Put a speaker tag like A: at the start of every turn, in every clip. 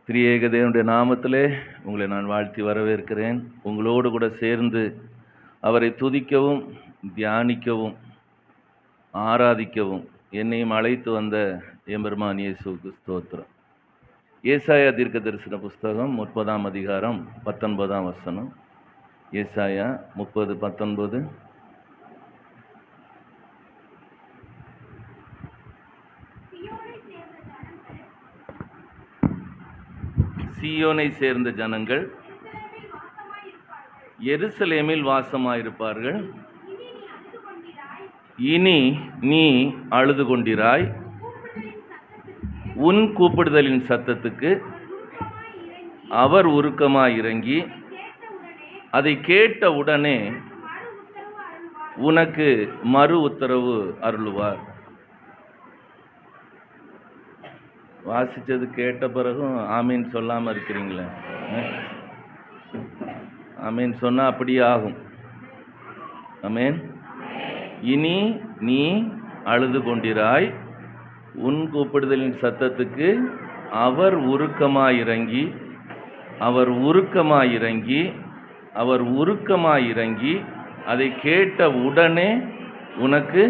A: திரியேக தேவனுடைய நாமத்திலே உங்களை நான் வாழ்த்தி வரவேற்கிறேன். உங்களோடு கூட சேர்ந்து அவரை துதிக்கவும், தியானிக்கவும், ஆராதிக்கவும் என்னையும் அழைத்து வந்த எம்பெருமான் இயேசுவுக்கு ஸ்தோத்திரம். ஏசாயா தீர்க்க தரிசன புஸ்தகம் 30ஆம் அதிகாரம் 19ஆம் வசனம். ஏசாயா 30:19. சீயோனை சேர்ந்த ஜனங்கள் எருசலேமில் வாசமாயிருப்பார்கள். இனி நீ அழுது கொண்டிராய், உன் கூப்பிடுதலின் சத்தத்துக்கு அவர் உருக்கமாய் இறங்கி அதை கேட்ட உடனே உனக்கு மறு உத்தரவு அருளுவார். வாசிச்சது கேட்ட பிறகும் ஆமீன் சொல்லாமல் இருக்கிறீங்களே. ஆமீன் சொன்னால் அப்படியே ஆகும். ஆமீன். இனி நீ அழுது கொண்டிராய், உன் கூப்பிடுதலின் சத்தத்துக்கு அவர் உருக்கமாயிறங்கி அதை கேட்ட உடனே உனக்கு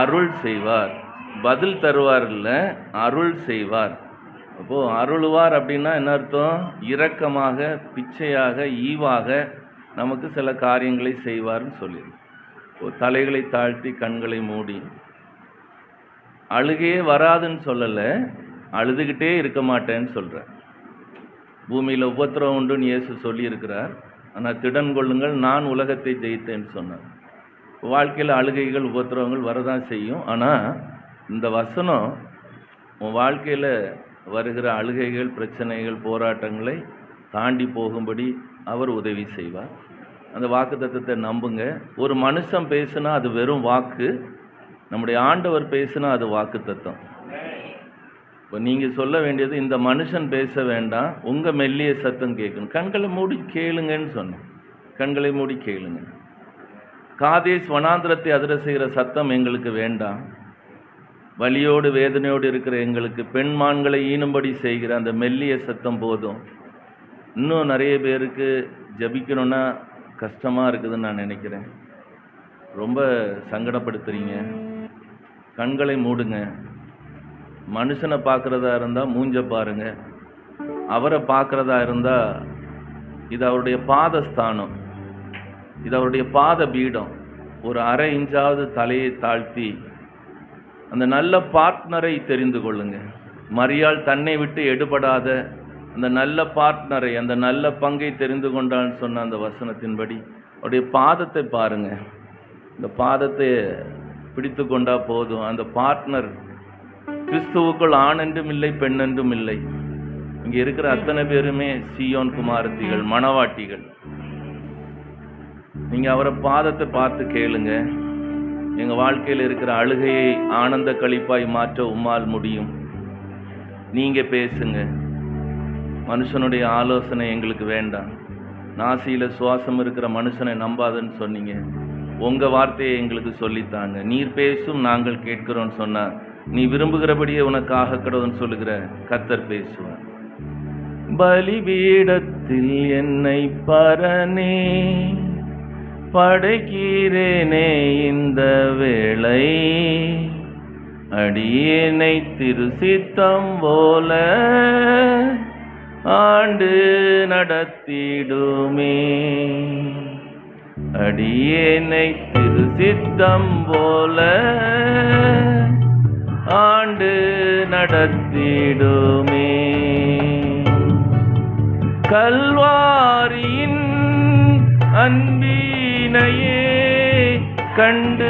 A: அருள் செய்வார். பதில் தருவார் இல்லை, அருள் செய்வார். அப்போது அருள்வார் அப்படின்னா என்ன அர்த்தம்? இரக்கமாக, பிச்சையாக, ஈவாக நமக்கு சில காரியங்களை செய்வார்னு சொல்லிடு. தலைகளை தாழ்த்தி கண்களை மூடி, அழுகையே வராதுன்னு சொல்லலை, அழுதுகிட்டே இருக்க மாட்டேன்னு சொல்கிறேன். பூமியில் உபத்திரவம் உண்டுன்னு இயேசு சொல்லியிருக்கிறார். ஆனால் திடன் கொள்ளுங்கள், நான் உலகத்தை ஜெயித்தேன்னு சொன்னார். வாழ்க்கையில் அழுகைகள், உபத்திரவங்கள் வரதான் செய்யும். ஆனால் இந்த வசனம் உன் வாழ்க்கையில் வருகிற அழுகைகள், பிரச்சனைகள், போராட்டங்களை தாண்டி போகும்படி அவர் உதவி செய்வார். அந்த வாக்கு தத்தத்தை நம்புங்க. ஒரு மனுஷன் பேசுனா அது வெறும் வாக்கு, நம்முடைய ஆண்டவர் பேசுனா அது வாக்கு தத்தம். இப்போ நீங்கள் சொல்ல வேண்டியது, இந்த மனுஷன் பேச வேண்டாம், உங்கள் மெல்லிய சத்தம் கேட்கணும். கண்களை மூடி கேளுங்கன்னு சொன்னேன். கண்களை மூடி கேளுங்க. காதேஸ் வனாந்திரத்தை அதிர செய்கிற சத்தம் எங்களுக்கு வேண்டாம். வலியோடு வேதனையோடு இருக்கிற எங்களுக்கு பெண்மான்களை ஈனும்படி செய்கிற அந்த மெல்லிய சத்தம் போதும். இன்னும் நிறைய பேருக்கு ஜபிக்கணும்னா கஷ்டமாக இருக்குதுன்னு நான் நினைக்கிறேன். ரொம்ப சங்கடப்படுத்துறீங்க. கண்களை மூடுங்க. மனுஷனை பார்க்குறதா இருந்தால் மூஞ்ச பாருங்க. அவரை பார்க்குறதா இருந்தால் இது அவருடைய பாதஸ்தானம், இது அவருடைய பாத பீடம். ஒரு அரை இன்ச்சாவது தலையை தாழ்த்தி அந்த நல்ல பார்ட்னரை தெரிந்து கொள்ளுங்க. மரியாள் தன்னை விட்டு எடுபடாத அந்த நல்ல பார்ட்னரை, அந்த நல்ல பங்கை தெரிந்து கொண்டான்னு சொன்ன அந்த வசனத்தின்படி அவருடைய பாதத்தை பாருங்க. இந்த பாதத்தை பிடித்து கொண்டா போதும். அந்த பார்ட்னர் கிறிஸ்துவுக்குள் ஆண் என்றும் இல்லை, பெண் என்றும் இல்லை. இங்கே இருக்கிற அத்தனை பேருமே சீயோன் குமாரத்திகள், மணவாட்டிகள். நீங்கள் அவரை பாதத்தை பார்த்து கேளுங்க. எங்கள் வாழ்க்கையில் இருக்கிற அழுகையை ஆனந்த களிப்பாய் மாற்ற உம்மால் முடியும். நீங்கள் பேசுங்க. மனுஷனுடைய ஆலோசனை எங்களுக்கு வேண்டாம். நாசியில் சுவாசம் இருக்கிற மனுஷனை நம்பாதுன்னு சொன்னீங்க. உங்கள் வார்த்தையை எங்களுக்கு சொல்லித்தாங்க. நீர் பேசும், நாங்கள் கேட்கிறோன்னு சொன்னால் நீ விரும்புகிறபடியே உனக்கு ஆகக்கூடாதுன்னு சொல்லுகிற கர்த்தர் பேசுவார். பலிபீடத்தில் என்னை பரனே படைக்கிறேனே இந்த வேளை, அடியேனை திருசித்தம் போல ஆண்டு நடத்திடுமே. அடியேனை திருசித்தம் போல ஆண்டு நடத்திடுமே. கல்வாரியின் அன்பினையே கண்டு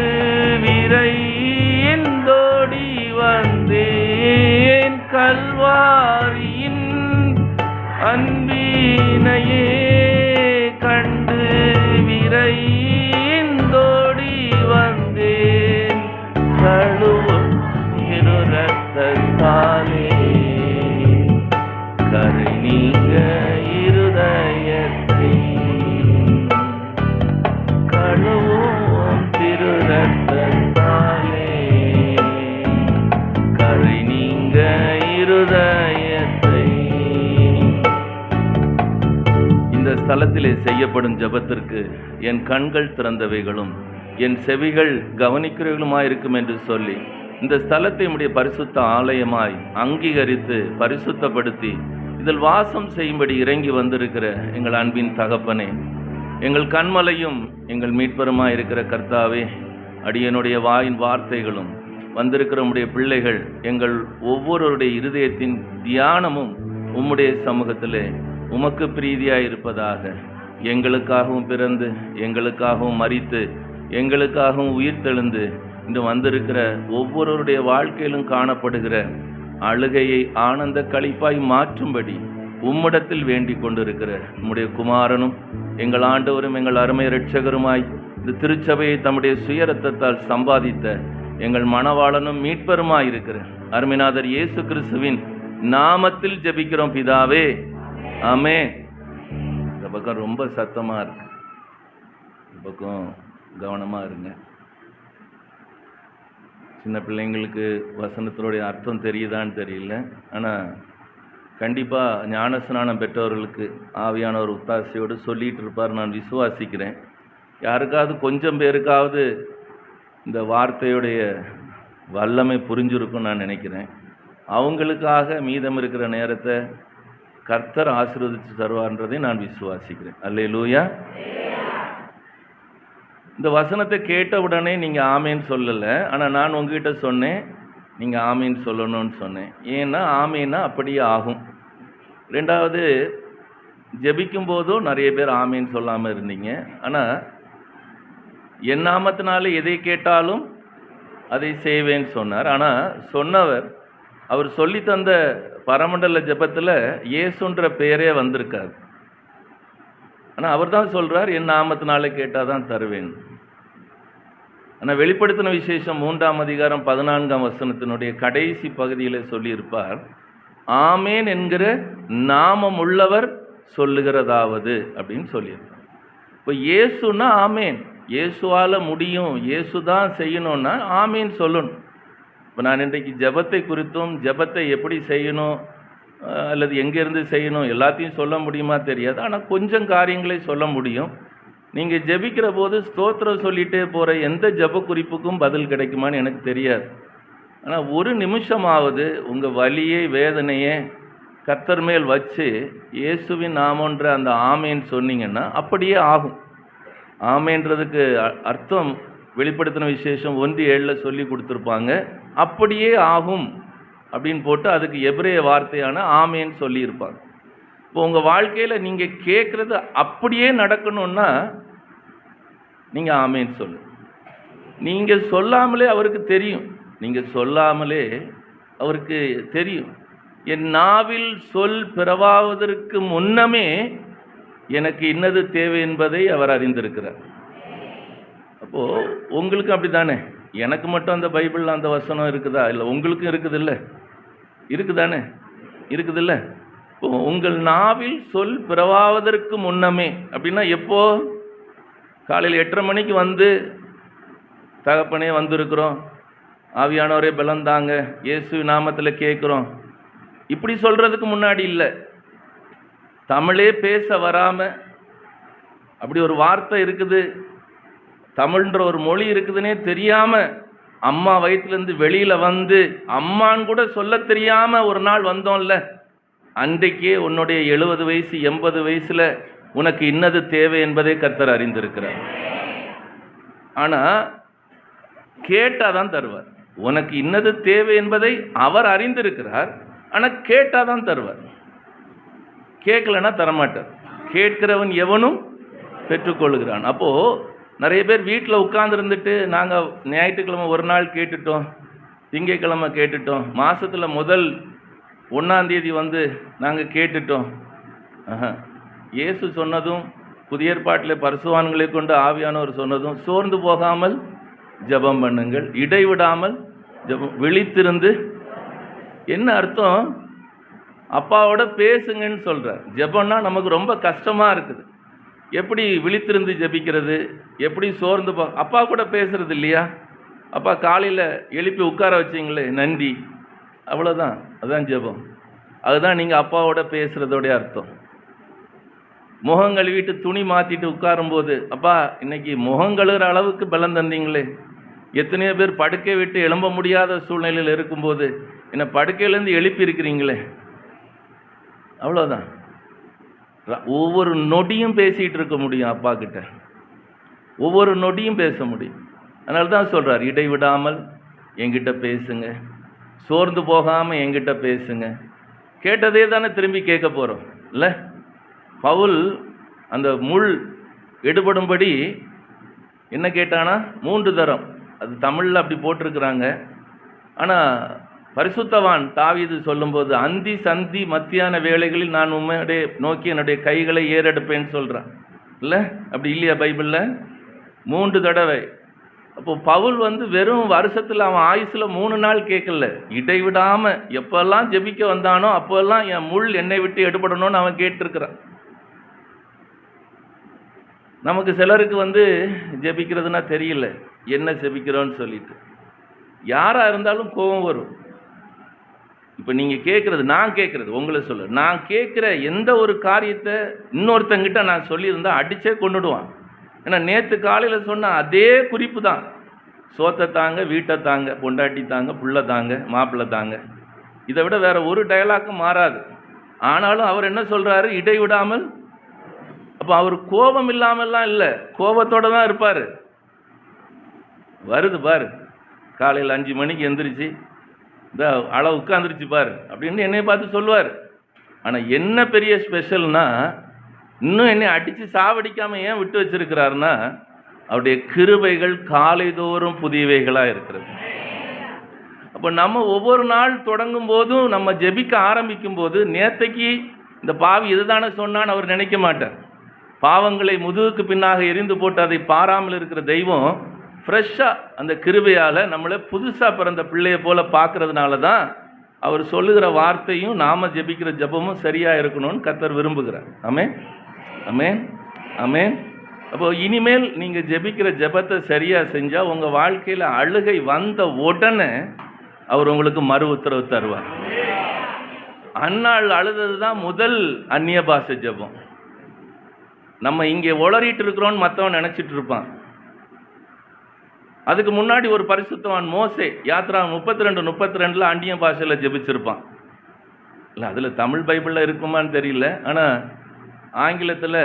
A: விரைந்தோடி வந்தேன். கல்வாரியின் அன்பினையே கண்டு விரைந்தோடி வந்தேன். கழுவும் இரத்தத்தாலே கரை நீங்க இருதயத்தை, கழுவும் திரு ரத்தத்தாலே கரை நீங்க இருதயத்தை. ஸ்தலத்திலே செய்யப்படும் ஜெபத்திற்கு என் கண்கள் திறந்தவைகளும் என் செவிகள் கவனிக்கிறவர்களுமாயிருக்கும் என்று சொல்லி இந்த ஸ்தலத்தை உம்முடைய பரிசுத்த ஆலயமாய் அங்கீகரித்து பரிசுத்தப்படுத்தி இதில் வாசம் செய்யும்படி இறங்கி வந்திருக்கிற எங்கள் அன்பின் தகப்பனே, எங்கள் கண்மலையும் எங்கள் மீட்பருமாய் இருக்கிற கர்த்தாவே, அடியனுடைய வாயின் வார்த்தைகளும் வந்திருக்கிற உம்முடைய பிள்ளைகள் எங்கள் ஒவ்வொருவருடைய இருதயத்தின் தியானமும் உம்முடைய சமூகத்திலே உமக்கு பிரீதியாய் இருப்பதாக. எங்களுக்காகவும் பிறந்து எங்களுக்காகவும் மரித்து எங்களுக்காகவும் உயிர்த்தெழுந்து இன்று வந்திருக்கிற ஒவ்வொருவருடைய வாழ்க்கையிலும் காணப்படுகிற அழுகையை ஆனந்த களிப்பாய் மாற்றும்படி உம்மிடத்தில் வேண்டிக் கொண்டிருக்கிற உம்முடைய குமாரனும் எங்கள் ஆண்டவரும் எங்கள் அருமை இரட்சகருமாய் இந்த திருச்சபையை தம்முடைய சுய இரத்தத்தால் சம்பாதித்த எங்கள் மணவாளனும் மீட்பருமாய் இருக்கிற அருமைநாதர் இயேசு கிறிஸ்துவின் நாமத்தில் ஜெபிக்கிறோம் பிதாவே, ஆமென். இந்த பக்கம் ரொம்ப சத்தமா இருக்கு, இந்த பக்கம் கவனமா இருங்க. சின்ன பிள்ளைங்களுக்கு வசனத்தினுடைய அர்த்தம் தெரியுதான்னு தெரியல, ஆனால் கண்டிப்பாக ஞானஸ்நானம் பெற்றவர்களுக்கு ஆவியானவர் ஒத்தாசையோடு சொல்லிகிட்டு இருப்பார் நான் விசுவாசிக்கிறேன். யாருக்காவது கொஞ்சம் பேருக்காவது இந்த வார்த்தையுடைய வல்லமை புரிஞ்சிருக்கும்னு நான் நினைக்கிறேன். அவங்களுக்காக மீதம் இருக்கிற நேரத்தை கர்த்தர் ஆசீர்வதித்து தருவார்ன்றதை நான் விசுவாசிக்கிறேன். அல்லேலூயா. இந்த வசனத்தை கேட்ட உடனே நீங்கள் ஆமேன்னு சொல்லலை, ஆனால் நான் உங்ககிட்ட சொன்னேன் நீங்கள் ஆமேன்னு சொல்லணும்னு சொன்னேன். ஏன்னா ஆமேன்னா அப்படியே ஆகும். ரெண்டாவது, ஜெபிக்கும் போதும் நிறைய பேர் ஆமேன்னு சொல்லாமல் இருந்தீங்க. ஆனால் என் நாமத்தினால எதை கேட்டாலும் அதை செய்வேன்னு சொன்னார். ஆனால் சொன்னவர் அவர் சொல்லி தந்த பரமண்டல ஜெபத்தில் இயேசுன்ற பெயரே வந்திருக்காது. ஆனால் அவர் தான் சொல்கிறார் என் நாமத்தினால கேட்டால் தான் தருவேன். ஆனால் வெளிப்படுத்தின விசேஷம் 3ஆம் அதிகாரம் 14ஆம் வசனத்தினுடைய கடைசி பகுதியில் சொல்லியிருப்பார், ஆமேன் என்கிற நாமம் உள்ளவர் சொல்லுகிறதாவது அப்படின்னு சொல்லியிருப்பார். இப்போ இயேசுன்னா ஆமேன், இயேசுவால் முடியும், இயேசு தான் செய்யணும்னா ஆமேன் சொல்லணும். இப்போ நான் இன்றைக்கு ஜெபத்தை குறித்தும் ஜெபத்தை எப்படி செய்யணும் அல்லது எங்கேருந்து செய்யணும் எல்லாத்தையும் சொல்ல முடியுமா தெரியாது, ஆனால் கொஞ்சம் காரியங்களை சொல்ல முடியும். நீங்கள் ஜெபிக்கிற போது ஸ்தோத்திரம் சொல்லிகிட்டே போகிற எந்த ஜெப குறிப்புக்கும் பதில் கிடைக்குமான்னு எனக்கு தெரியாது. ஆனால் ஒரு நிமிஷமாவது உங்கள் வலியை வேதனையை கர்த்தர் மேல் வச்சு இயேசுவின் நாமன்ற அந்த ஆமேன்னு சொன்னீங்கன்னா அப்படியே ஆகும். ஆமேன்றதுக்கு அர்த்தம் வெளிப்படுத்தின விசேஷம் 1:7 சொல்லி கொடுத்துருப்பாங்க. அப்படியே ஆகும் அப்படின்னு போட்டு அதுக்கு எபிரேய வார்த்தையான ஆமேன்னு சொல்லியிருப்பாங்க. இப்போ உங்கள் வாழ்க்கையில் நீங்கள் கேட்குறது அப்படியே நடக்கணும்னா நீங்கள் ஆமேன்னு சொல்லு. நீங்கள் சொல்லாமலே அவருக்கு தெரியும், நீங்கள் சொல்லாமலே அவருக்கு தெரியும். என் நாவில் சொல் பிறவாவதற்கு முன்னமே எனக்கு இன்னது தேவை என்பதை அவர் அறிந்திருக்கிறார். அப்போது உங்களுக்கு அப்படி தானே, எனக்கு மட்டும் அந்த பைபிளில் அந்த வசனம் இருக்குதா? இல்லை, உங்களுக்கும் இருக்குதில்ல, இருக்குதானே, இருக்குதில்ல. இப்போ உங்கள் நாவில் சொல் பிறவாவதற்கு முன்னமே அப்படின்னா எப்போ? காலையில் 8:30 மணிக்கு வந்து தகப்பனே வந்திருக்கிறோம், ஆவியானவரே பலந்தாங்க, இயேசு நாமத்தில் கேட்குறோம், இப்படி சொல்கிறதுக்கு முன்னாடி இல்லை. தமிழே பேச வராமல் அப்படி ஒரு வார்த்தை இருக்குது, தமிழ்ன்ற ஒரு மொழி இருக்குதுன்னே தெரியாமல் அம்மா வயிற்றுலேருந்து வெளியில் வந்து அம்மான்னு கூட சொல்ல தெரியாமல் ஒரு நாள் வந்தோம்ல, அன்றைக்கே உன்னுடைய 70 வயசு 80 வயசில் உனக்கு இன்னது தேவை என்பதை கர்த்தர் அறிந்திருக்கிறார். ஆனால் கேட்டால் தான் தருவார். உனக்கு இன்னது தேவை என்பதை அவர் அறிந்திருக்கிறார், ஆனால் கேட்டால் தான் தருவார். கேட்கலன்னா தரமாட்டார். கேட்கிறவன் எவனும் பெற்றுக்கொள்கிறான். அப்போது நிறைய பேர் வீட்டில் உட்கார்ந்துருந்துட்டு நாங்கள் ஞாயிற்றுக்கிழமை ஒரு நாள் கேட்டுட்டோம், திங்கட்கிழமை கேட்டுட்டோம், மாதத்தில் முதல் 1ஆம் தேதி வந்து நாங்கள் கேட்டுட்டோம். இயேசு சொன்னதும் புதிய ஏற்பாட்டில் பரிசுத்தவான்களை கொண்டு ஆவியானவர் சொன்னதும் சோர்ந்து போகாமல் ஜெபம் பண்ணுங்கள், இடைவிடாமல் ஜெபம், விழித்திருந்து. என்ன அர்த்தம்? அப்பாவோட பேசுங்கன்னு சொல்கிறார். ஜெபம்னா நமக்கு ரொம்ப கஷ்டமாக இருக்குது. எப்படி விழித்திருந்து ஜெபிக்கிறது, எப்படி சோர்ந்து அப்பா கூட பேசுறது இல்லையா? அப்பா காலையில் எழுப்பி உட்கார வச்சிங்களே நன்றி, அவ்வளோதான், அதுதான் ஜெபம். அதுதான் நீங்கள் அப்பாவோட பேசுகிறதோடைய அர்த்தம். முகம் கழுவிட்டு துணி மாற்றிட்டு உட்காரும்போது, அப்பா இன்னைக்கு முகம் கழுவுற அளவுக்கு பலம் தந்தீங்களே. எத்தனையோ பேர் படுக்கை விட்டு எழும்ப முடியாத சூழ்நிலையில் இருக்கும்போது என்னை படுக்கையிலேருந்து எழுப்பி இருக்கிறீங்களே. அவ்வளோதான். ஒவ்வொரு நொடியும் பேசிகிட்டு இருக்க முடியும் அப்பா கிட்ட, ஒவ்வொரு நொடியும் பேச முடியும். அதனால தான் சொல்கிறார், இடைவிடாமல் என்கிட்ட பேசுங்க, சோர்ந்து போகாமல் என்கிட்ட பேசுங்க. கேட்டதே தானே திரும்பி கேட்க போகிறோம் இல்லை? பவுல் அந்த முள் எடுபடும்படி என்ன கேட்டானா 3 தரம். அது தமிழில் அப்படி போட்டிருக்கிறாங்க. ஆனால் பரிசுத்தவான் தாவீது சொல்லும்போது, அந்தி சந்தி மத்தியான வேளைகளில் நான் உம்மையுடைய நோக்கி என்னுடைய கைகளை ஏறெடுப்பேன்னு சொல்கிறான் இல்லை? அப்படி இல்லையா பைபிளில்? 3 தடவை. அப்போ பவுல் வெறும் வருஷத்தில் அவன் ஆயுசில் 3 நாள் கேட்கல, இடைவிடாமல் எப்பெல்லாம் ஜெபிக்க வந்தானோ அப்போல்லாம் என் முள் என்னை விட்டு எடுபடணும்னு அவன் கேட்டிருக்கிறான். நமக்கு சிலருக்கு ஜெபிக்கிறதுனா தெரியல, என்ன ஜெபிக்கிறோன்னு சொல்லிட்டு. யாராக இருந்தாலும் கோபம் வரும். இப்போ நீங்கள் கேட்குறது, நான் கேட்குறது உங்களை சொல்ல, நான் கேட்குற எந்த ஒரு காரியத்தை இன்னொருத்தங்கிட்ட நான் சொல்லியிருந்தா அடித்தே கொண்டுடுவான். ஏன்னா நேற்று காலையில் சொன்ன அதே குறிப்பு தான். சோத்தை தாங்க, வீட்டை தாங்க, பொண்டாட்டி தாங்க, புள்ள தாங்க, மாப்பிள்ளை தாங்க, இதை விட வேறு ஒரு டயலாக்கும் மாறாது. ஆனாலும் அவர் என்ன சொல்கிறாரு, இடைவிடாமல். அப்போ அவர் கோபம் இல்லாமல்லாம் இல்லை, கோபத்தோடு தான் இருப்பார். வருது பாரு, காலையில் 5 மணிக்கு எந்திரிச்சு இந்த அளவு உட்காந்துருச்சு பாரு அப்படின்னு என்னை பார்த்து சொல்லுவார். ஆனால் என்ன பெரிய ஸ்பெஷல்னா, இன்னும் என்னை அடித்து சாவடிக்காமல் ஏன் விட்டு வச்சிருக்கிறாருன்னா, அவருடைய கிருபைகள் காலைதோறும் புதியவைகளாக இருக்கிறது. அப்போ நம்ம ஒவ்வொரு நாள் தொடங்கும் போதும், நம்ம ஜெபிக்க ஆரம்பிக்கும் போது, நேற்றைக்கு இந்த பாவி இதுதானே சொன்னான்னு அவர் நினைக்க மாட்டார். பாவங்களை முதுகுக்கு பின்னாக எரிந்து போட்டு அதை பாராமல் இருக்கிற தெய்வம் ஃப்ரெஷ்ஷாக அந்த கிருபையால் நம்மளை புதுசாக பிறந்த பிள்ளையை போல் பார்க்கறதுனால தான் அவர் சொல்லுகிற வார்த்தையும் நாம் ஜெபிக்கிற ஜெபமும் சரியாக இருக்கணும்னு கர்த்தர் விரும்புகிறார். ஆமென், ஆமென், ஆமென். அப்போது இனிமேல் நீங்கள் ஜெபிக்கிற ஜெபத்தை சரியாக செஞ்சால் உங்கள் வாழ்க்கையில் அழுகை வந்த உடனே அவர் உங்களுக்கு மறு உத்தரவு தருவார். அந்நாள் அழுதது தான் முதல் அந்நிய பாஷை ஜெபம். நம்ம இங்கே உளறிட்டு இருக்கிறோன்னு மற்றவன் நினச்சிட்டு இருப்பான். அதுக்கு முன்னாடி ஒரு பரிசுத்தவான் மோசே யாத்ரா 32:32 அந்நிய பாஷையில் ஜெபிச்சிருப்பான். இல்லை, அதில் தமிழ் பைபிளில் இருக்குமான்னு தெரியல. ஆனால் ஆங்கிலத்தில்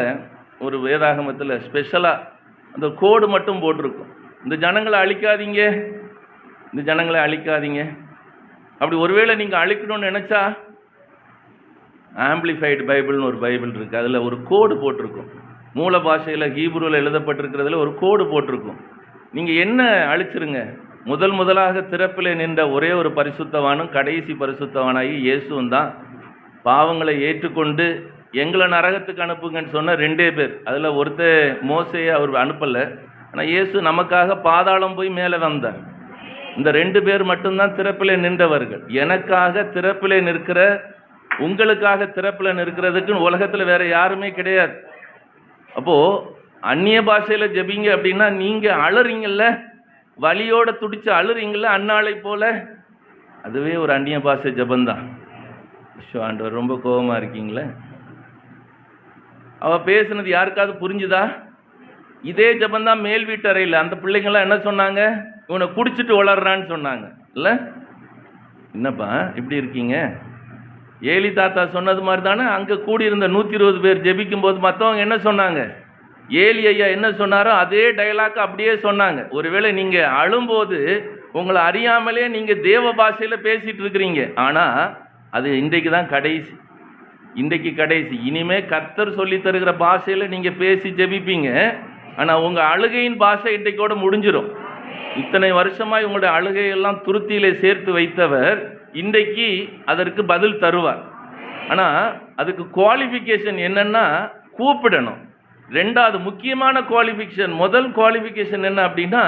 A: ஒரு வேதாகமத்தில் ஸ்பெஷலாக அந்த கோடு மட்டும் போட்டிருக்கும், இந்த ஜனங்களை அழிக்காதீங்க, இந்த ஜனங்களை அழிக்காதீங்க. அப்படி ஒருவேளை நீங்கள் அழிக்கணும்னு நினச்சா ஆம்பிளிஃபைடு பைபிள்னு ஒரு பைபிள் இருக்குது, அதில் ஒரு கோடு போட்டிருக்கும். மூல பாஷையில் ஹீப்ருவில் எழுதப்பட்டிருக்கிறதுல ஒரு கோடு போட்டிருக்கும். நீங்கள் என்ன அழிச்சிருங்க, முதலாக திறப்பில் நின்ற ஒரே ஒரு பரிசுத்தவானும் கடைசி பரிசுத்தவானாகி இயேசுவும் தான். பாவங்களை ஏற்றுக்கொண்டு எங்களை நரகத்துக்கு அனுப்புங்கன்னு சொன்ன 2 பேர். அதில் ஒருத்தர் மோசையை அவர் அனுப்பலை, ஆனால் இயேசு நமக்காக பாதாளம் போய் மேலே வந்தார். இந்த 2 பேர் மட்டும்தான் திறப்பில் நின்றவர்கள். எனக்காக திறப்பில் நிற்கிற, உங்களுக்காக திறப்பில் நிற்கிறதுக்கு உலகத்தில் வேறு யாருமே கிடையாது. அப்போது அந்நிய பாஷையில் ஜெபிங்க அப்படின்னா, நீங்கள் அழுறீங்கள்ல, வலியோட துடிச்சு அழுறீங்கள அந்நாளை போல், அதுவே ஒரு அந்நிய பாஷை ஜெபந்தான். ஆண்டவர் ரொம்ப கோபமாக இருக்கீங்களே, அவள் பேசுனது யாருக்காவது புரிஞ்சுதா? இதே ஜெபந்தான் மேல் வீட்டறையில் அந்த பிள்ளைங்களாம் என்ன சொன்னாங்க, இவனை குடிச்சிட்டு வளர்றான்னு சொன்னாங்க. இல்லை, என்னப்பா இப்படி இருக்கீங்க? ஏலி தாத்தா சொன்னது மாதிரி தானே அங்கே கூடியிருந்த 120 பேர் ஜெபிக்கும் போது மற்றவங்க என்ன சொன்னாங்க, ஏலி ஐயா என்ன சொன்னாரோ அதே டைலாக் அப்படியே சொன்னாங்க. ஒருவேளை நீங்கள் அழும்போது உங்களை அறியாமலே நீங்கள் தேவ பாஷையில் பேசிகிட்டு இருக்கிறீங்க. ஆனால் அது இன்றைக்கு தான் கடைசி, இன்றைக்கு கடைசி. இனிமே கர்த்தர் சொல்லி தருகிற பாஷையில் நீங்கள் பேசி ஜெபிப்பீங்க. ஆனால் உங்கள் அழுகையின் பாஷை இன்றைக்கோடு முடிஞ்சிடும். இத்தனை வருஷமாய் உங்களுடைய அழுகையெல்லாம் துருத்தியிலே சேர்த்து வைத்தவர் இன்றைக்கு அதற்கு பதில் தருவார். ஆனால் அதுக்கு குவாலிஃபிகேஷன் என்னென்னா, கூப்பிடணும். 2வது முக்கியமான குவாலிஃபிகேஷன், முதல் குவாலிஃபிகேஷன் என்ன அப்படின்னா,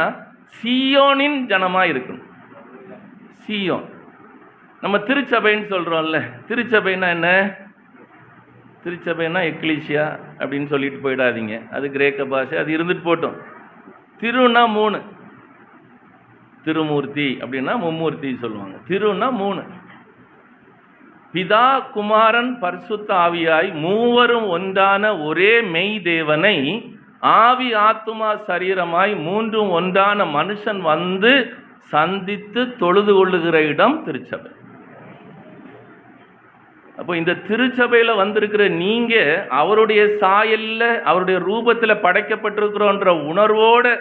A: சீயோனின் ஜனமாக இருக்கணும். சீயோன் நம்ம திருச்சபைன்னு சொல்கிறோம்ல, திருச்சபைன்னா என்ன? திருச்சபைன்னா எக்லீசியா அப்படின்னு சொல்லிட்டு போயிடாதீங்க, அது கிரேக்க பாஷை, அது இருந்துட்டு போட்டோம். திருன்னா 3, திருமூர்த்தி அப்படின்னா மும்மூர்த்தி சொல்லுவாங்க. திருன்னா 3. பிதா, குமாரன், பரிசுத்த ஆவியாய் மூவரும் ஒன்றான ஒரே மெய் தேவனை ஆவி, ஆத்துமா, சரீரமாய் மூன்றும் ஒன்றான மனுஷன் வந்து சந்தித்து தொழுது கொள்ளுகிற இடம் திருச்சபை. அப்போ இந்த திருச்சபையில் வந்திருக்கிற நீங்க அவருடைய சாயல்ல, அவருடைய ரூபத்தில் படைக்கப்பட்டிருக்கிறோன்ற உணர்வோடு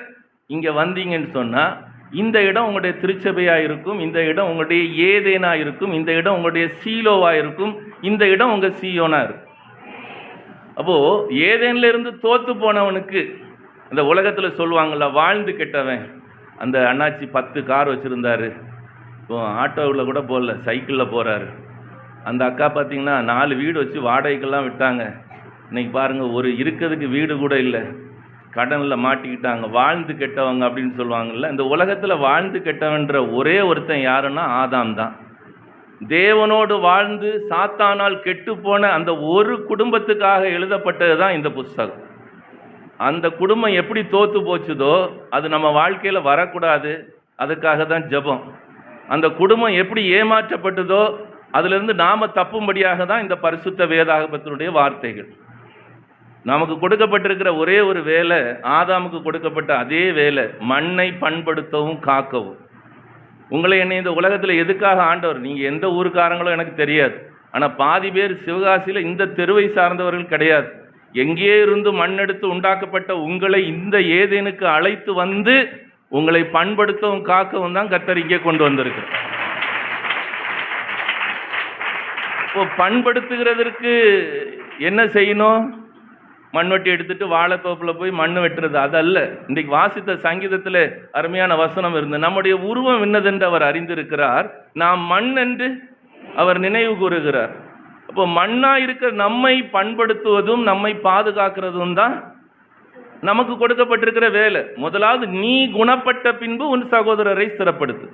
A: இங்கே வந்தீங்கன்னு சொன்னால், இந்த இடம் உங்களுடைய திருச்சபையாக இருக்கும், இந்த இடம் உங்களுடைய ஏதேனாக இருக்கும், இந்த இடம் உங்களுடைய சீலோவாக இருக்கும், இந்த இடம் உங்கள் சீயோனாக இருக்கும். அப்போது ஏதேனில் இருந்து தோற்று போனவனுக்கு இந்த உலகத்தில் சொல்லுவாங்கள்ல, வாழ்ந்து கெட்டவன். அந்த அண்ணாச்சி 10 கார் வச்சுருந்தாரு, இப்போ ஆட்டோவில் கூட போகல, சைக்கிளில் போகிறாரு. அந்த அக்கா பார்த்திங்கன்னா 4 வீடு வச்சு வாடகைக்கெல்லாம் விட்டாங்க. இன்றைக்கி பாருங்கள், ஒரு இருக்கிறதுக்கு வீடு கூட இல்லை, கடனில் மாட்டிக்கிட்டாங்க. வாழ்ந்து கெட்டவங்க அப்படின்னு சொல்லுவாங்கள்ல. இந்த உலகத்தில் வாழ்ந்து கெட்டவன்ற ஒரே ஒருத்தன் யாருன்னா ஆதாம் தான். தேவனோடு வாழ்ந்து சாத்தானால் கெட்டு போன அந்த ஒரு குடும்பத்துக்காக எழுதப்பட்டது தான் இந்த புஸ்தகம். அந்த குடும்பம் எப்படி தோற்று போச்சுதோ அது நம்ம வாழ்க்கையில் வரக்கூடாது, அதுக்காக தான் ஜெபம். அந்த குடும்பம் எப்படி ஏமாற்றப்பட்டதோ அதிலிருந்து நாம் தப்பும்படியாக தான் இந்த பரிசுத்த வேதாகமத்தினுடைய வார்த்தைகள். நமக்கு கொடுக்கப்பட்டிருக்கிற ஒரே ஒரு வேலை, ஆதாமுக்கு கொடுக்கப்பட்ட அதே வேலை, மண்ணை பண்படுத்தவும் காக்கவும். உங்களை என்னை இந்த உலகத்தில் எதுக்காக ஆண்டவர், நீங்கள் எந்த ஊருக்காரங்களும் எனக்கு தெரியாது, ஆனால் பாதி பேர் சிவகாசியில் இந்த தெருவை சார்ந்தவர்கள் கிடையாது. எங்கே இருந்து மண்ணெடுத்து உண்டாக்கப்பட்ட உங்களை இந்த ஏதேனுக்கு அழைத்து வந்து உங்களை பண்படுத்தவும் காக்கவும் தான் கர்த்தர் இங்கே கொண்டு வந்திருக்கிறார். இப்போ பண்படுத்துகிறதற்கு என்ன செய்யணும்? மண்வெட்டி எடுத்துட்டு வாழைத்தோப்பில் போய் மண் வெட்டுறது அதல்ல. இன்றைக்கு வாசித்த சங்கீதத்தில் அருமையான வசனம் இருந்து, நம்முடைய உருவம் என்னதென்று அவர் அறிந்திருக்கிறார், நாம் மண் என்று அவர் நினைவு கூறுகிறார். அப்போ மண்ணாக இருக்கிற நம்மை பண்படுத்துவதும் நம்மை பாதுகாக்கிறதும் தான் நமக்கு கொடுக்கப்பட்டிருக்கிற வேலை. முதலாவது நீ குணப்பட்ட பின்பு உன் சகோதரரை ஸ்திரப்படுத்து.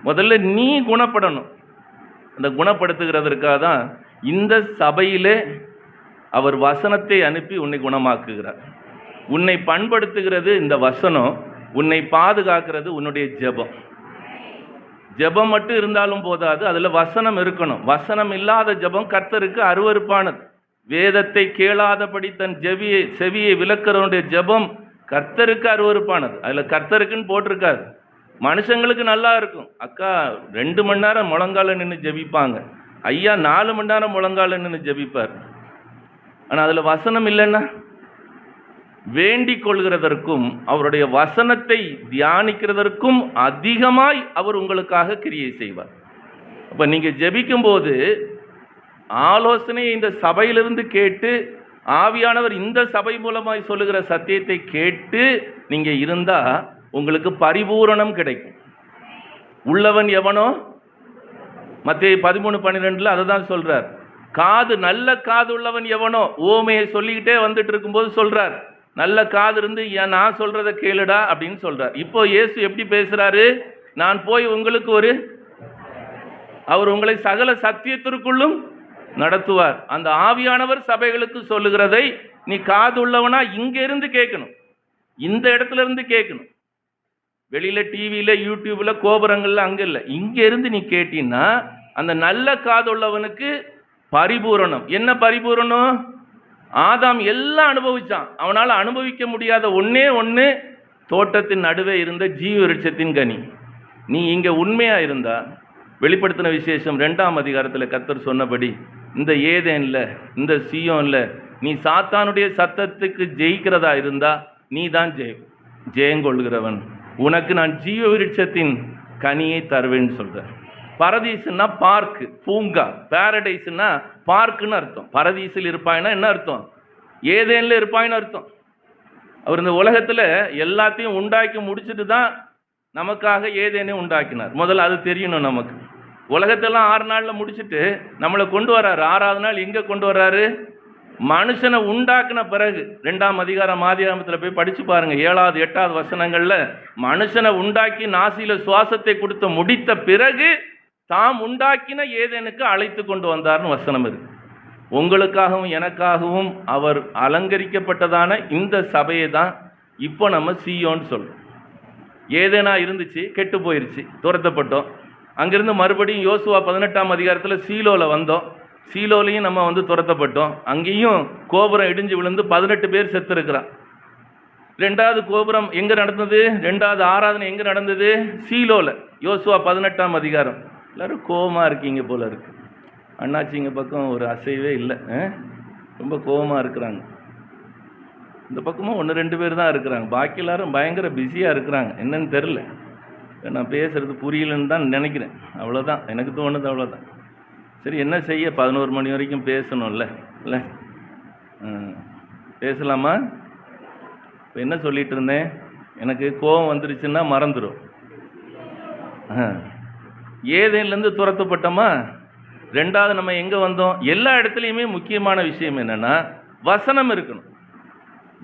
A: முதல்ல நீ குணப்படணும். அந்த குணப்படுத்துகிறதற்காக தான் இந்த சபையிலே அவர் வசனத்தை அனுப்பி உன்னை குணமாக்குகிறார். உன்னை பண்படுத்துகிறது இந்த வசனம், உன்னை பாதுகாக்கிறது உன்னுடைய ஜெபம். ஜெபம் மட்டும் இருந்தாலும் போதாது, அதில் வசனம் இருக்கணும். வசனம் இல்லாத ஜெபம் கர்த்தருக்கு அருவருப்பானது. வேதத்தை கேளாதபடி தன் செவியை விலக்கிறவனுடைய ஜெபம் கர்த்தருக்கு அருவருப்பானது. அதில் கர்த்தருக்குன்னு போட்டிருக்காது. மனுஷங்களுக்கு நல்லா இருக்கும். அக்கா 2 மணி நேரம் முழங்கால நின்று ஜெபிப்பாங்க, ஐயா 4 மணி நேரம் முழங்கால நின்று ஜெபிப்பார். ஆனால் அதில் வசனம் இல்லைன்னா வேண்டிக் கொள்கிறதற்கும் அவருடைய வசனத்தை தியானிக்கிறதற்கும் அதிகமாய் அவர் உங்களுக்காக கிரியை செய்வார். அப்போ நீங்கள் ஜெபிக்கும்போது ஆலோசனையை இந்த சபையிலிருந்து கேட்டு, ஆவியானவர் இந்த சபை மூலமாய் சொல்லுகிற சத்தியத்தை கேட்டு நீங்கள் இருந்தால் உங்களுக்கு பரிபூரணம் கிடைக்கும். உள்ளவன் எவனோ, மத்தேயு 13:12 அதை தான் சொல்கிறார். காது, நல்ல காது உள்ளவன் எவனோ, ஓமையை சொல்லிக்கிட்டே வந்துட்டு இருக்கும்போது சொல்கிறார், நல்ல காது இருந்து நான் சொல்கிறத கேளுடா அப்படின்னு சொல்கிறார். இப்போ இயேசு எப்படி பேசுகிறாரு? நான் போய் உங்களுக்கு அவர் உங்களை சகல சத்தியத்திற்குள்ளும் நடத்துவார். அந்த ஆவியானவர் சபைகளுக்கு சொல்லுகிறதை நீ காது உள்ளவனா இங்கிருந்து கேட்கணும், இந்த இடத்துல இருந்து கேட்கணும். வெளியில் டிவியில் யூடியூப்பில் கோபுரங்களில் அங்கே இல்லை, இங்கே இருந்து நீ கேட்டீன்னா அந்த நல்ல காது உள்ளவனுக்கு பரிபூரணம். என்ன பரிபூரணம்? ஆதாம் எல்லாம் அனுபவிச்சான், அவனால் அனுபவிக்க முடியாத ஒன்னே ஒன்று, தோட்டத்தின் நடுவே இருந்த ஜீவ விருட்சத்தின் கனி. நீ இங்கே உண்மையாக இருந்தா, வெளிப்படுத்தின விசேஷம் 2ஆம் அதிகாரத்தில் கர்த்தர் சொன்னபடி இந்த ஏதேனில், இந்த சீயோனில் நீ சாத்தானுடைய சத்தத்துக்கு ஜெயிக்கிறதா இருந்தா நீ தான் ஜெயங்கொள்கிறவன். உனக்கு நான் ஜீவ விருட்சத்தின் கனியை தருவேன்னு சொல்கிறேன். பரதீசுன்னா பார்க்கு, பூங்கா. பேரடைஸ்னா பார்க்குன்னு அர்த்தம். பரதீசில் இருப்பாய்னா என்ன அர்த்தம்? ஏதேனில் இருப்பாய்னு அர்த்தம். அவர் இந்த உலகத்தில் எல்லாத்தையும் உண்டாக்கி முடிச்சுட்டு தான் நமக்காக ஏதேனே உண்டாக்கினார். முதல்ல அது தெரியணும் நமக்கு. உலகத்தெல்லாம் 6 நாளில் முடிச்சுட்டு நம்மளை கொண்டு வர்றாரு. 6ஆவது நாள் எங்கே கொண்டு வர்றாரு? மனுஷனை உண்டாக்கின பிறகு. 2ஆம் அதிகாரம் ஆதியாகமத்தில் போய் படித்து பாருங்கள், 7வது 8வது வசனங்களில் மனுஷனை உண்டாக்கி நாசியில் சுவாசத்தை கொடுத்து முடித்த பிறகு தாம் உண்டாக்கின ஏதேனுக்கு அழைத்து கொண்டு வந்தார்னு வசனம் இருக்கு. உங்களுக்காகவும் எனக்காகவும் அவர் அலங்கரிக்கப்பட்டதான இந்த சபையை தான் இப்போ நம்ம சீயோன்னு சொல்கிறோம். ஏதேனா இருந்துச்சு, கெட்டு போயிடுச்சு, துரத்தப்பட்டோம். அங்கிருந்து மறுபடியும் யோசுவா 18ஆம் அதிகாரத்தில் சீலோவில் வந்தோம். சீலோலையும் நம்ம துரத்தப்பட்டோம். அங்கேயும் கோபுரம் இடிஞ்சு விழுந்து 18 பேர் செத்துருக்கிறான். 2வது கோபுரம் எங்கே நடந்தது? 2வது ஆராதனை எங்கே நடந்தது? சீலோவில். யோசுவா 18ஆம் அதிகாரம். எல்லோரும் கோபமாக இருக்கீங்க போல இருக்கு. அண்ணாச்சிங்க பக்கம் ஒரு அசைவே இல்லை, ரொம்ப கோபமாக இருக்கிறாங்க. இந்த பக்கமும் 1-2 பேர் தான் இருக்கிறாங்க. பாக்கி எல்லாரும் பயங்கர பிஸியாக இருக்கிறாங்க. என்னன்னு தெரில, நான் பேசுகிறது புரியலன்னு தான் நினைக்கிறேன். அவ்வளோதான், எனக்கு தோணுது, அவ்வளோதான். சரி, என்ன செய்ய, 11 மணி வரைக்கும் பேசணும்ல, இல்லை? பேசலாமா? இப்போ என்ன சொல்லிட்டு இருந்தேன்? எனக்கு கோபம் வந்துருச்சுன்னா மறந்துடும். ஏதேன்லேருந்து துரத்தப்பட்டோமா? 2வது நம்ம எங்கே வந்தோம்? எல்லா இடத்துலையுமே முக்கியமான விஷயம் என்னென்னா வசனம் இருக்கணும்.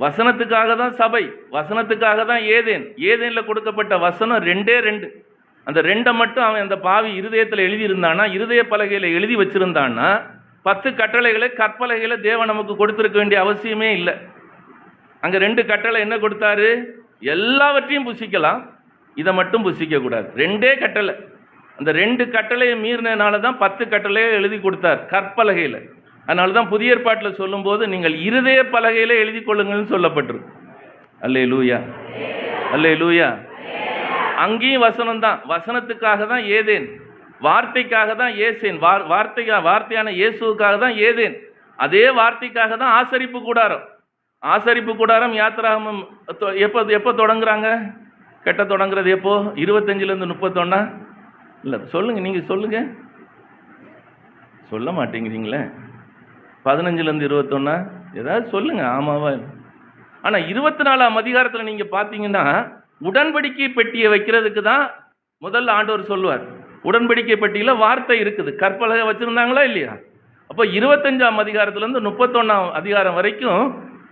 A: வசனத்துக்காக தான் சபை, வசனத்துக்காக தான் ஏதேனில் கொடுக்கப்பட்ட வசனம் 2. அந்த 2 மட்டும் அவன் அந்த பாவி இருதயத்தில் எழுதியிருந்தானா, இருதய பலகையில் எழுதி வச்சிருந்தான்னா 10 கட்டளைகளை கற்பலகையில் தேவன் நமக்கு கொடுத்துருக்க வேண்டிய அவசியமே இல்லை. அங்கே 2 கட்டளை என்ன கொடுத்தாரு? எல்லாவற்றையும் புசிக்கலாம், இதை மட்டும் புசிக்கக்கூடாது. 2 கட்டளை. அந்த 2 கட்டளையை மீறினால தான் 10 கட்டளையை எழுதி கொடுத்தார் கற்பலகையில். அதனால தான் புதிய ஏற்பாட்டில் சொல்லும்போது நீங்கள் இருதய பலகையில் எழுதி கொள்ளுங்கள்னு சொல்லப்பட்டிருக்கு. அல்லேலூயா, அல்லேலூயா. அங்கேயும் வசனம் தான். வசனத்துக்காக தான் ஏதேன், வார்த்தைக்காக தான் ஏசேன், வார்த்தையான இயேசுவுக்காக தான் ஏதேன். அதே வார்த்தைக்காக தான் ஆசரிப்பு கூடாரம். ஆசரிப்பு கூடாரம் யாத்திராகமம் எப்போ தொடங்குறாங்க? கெட்ட தொடங்குறது எப்போ? 25லேருந்து 31 இல்லை? சொல்லுங்கள், நீங்கள் சொல்லுங்கள். சொல்ல மாட்டேங்கிறீங்களே. 15லேருந்து 21 ஏதாவது சொல்லுங்கள், ஆமாவா? ஆனால் 24ஆம் அதிகாரத்தில் நீங்கள் பார்த்தீங்கன்னா உடன்படிக்கை பெட்டியை வைக்கிறதுக்கு தான் முதல்ல ஆண்டவர் சொல்லுவார். உடன்படிக்கை பெட்டியில் வார்த்தை இருக்குது. கற்பலகை வச்சுருந்தாங்களா இல்லையா? அப்போ 25ஆம் அதிகாரத்துலேருந்து 31ஆம் அதிகாரம் வரைக்கும்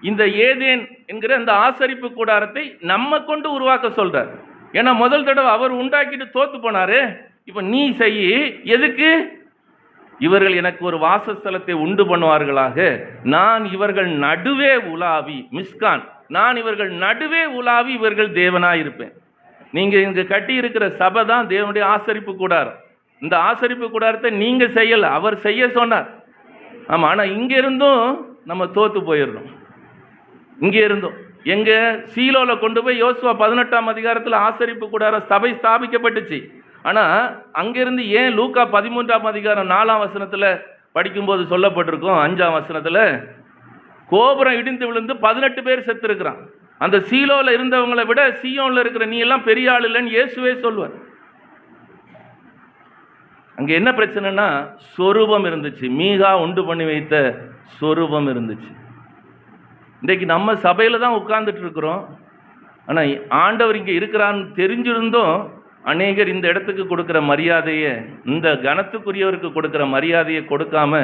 A: இந்த ஏதேன் என்கிற அந்த ஆசரிப்பு கூடாரத்தை நம்ம கொண்டு உருவாக்க சொல்கிறார். ஏன்னா முதல் தடவை அவர் உண்டாக்கிட்டு தோத்து போனாரு. இப்போ நீ செய். எதுக்கு? இவர்கள் எனக்கு ஒரு வாசஸ்தலத்தை உண்டு பண்ணுவார்களாக, நான் இவர்கள் நடுவே உலாவி, மிஸ்கான், நான் இவர்கள் நடுவே உலாவி இவர்கள் தேவனாக இருப்பேன். நீங்கள் இங்கே கட்டி இருக்கிற சபை தான் தேவனுடைய ஆசரிப்பு கூடாரம். இந்த ஆசரிப்பு கூடாரத்தை நீங்கள் செய்யலை, அவர் செய்ய சொன்னார். ஆமாம், ஆனால் இங்கே இருந்தும் நம்ம தோற்று போயிடுறோம். இங்கே இருந்தும் எங்கே? சீலோவில் கொண்டு போய் யோசுவா 18ஆம் அதிகாரத்தில் ஆசரிப்பு கூடாரம் சபை ஸ்தாபிக்கப்பட்டுச்சு. ஆனால் அங்கேருந்து ஏன் லூக்கா 13ஆம் அதிகாரம் 4ஆம் வசனத்தில் படிக்கும்போது சொல்லப்பட்டிருக்கும், 5ஆம் வசனத்தில் கோபுரம் இடிந்து விழுந்து 18 பேர் செத்துருக்கிறான். அந்த சீலோவில் இருந்தவங்களை விட சீயோனில் இருக்கிற நீ எல்லாம் பெரிய ஆள் இல்லைன்னு இயேசுவே சொல்வார். அங்கே என்ன பிரச்சனைனா சொரூபம் இருந்துச்சு. மீகா உண்டு பண்ணி வைத்த சொரூபம் இருந்துச்சு. இன்றைக்கு நம்ம சபையில் தான் உட்கார்ந்துட்டு இருக்கிறோம். ஆனால் ஆண்டவர் இங்கே இருக்கிறான்னு தெரிஞ்சிருந்தும் அநேகர் இந்த இடத்துக்கு கொடுக்குற மரியாதையை, இந்த கனத்துக்குரியவருக்கு கொடுக்குற மரியாதையை கொடுக்காம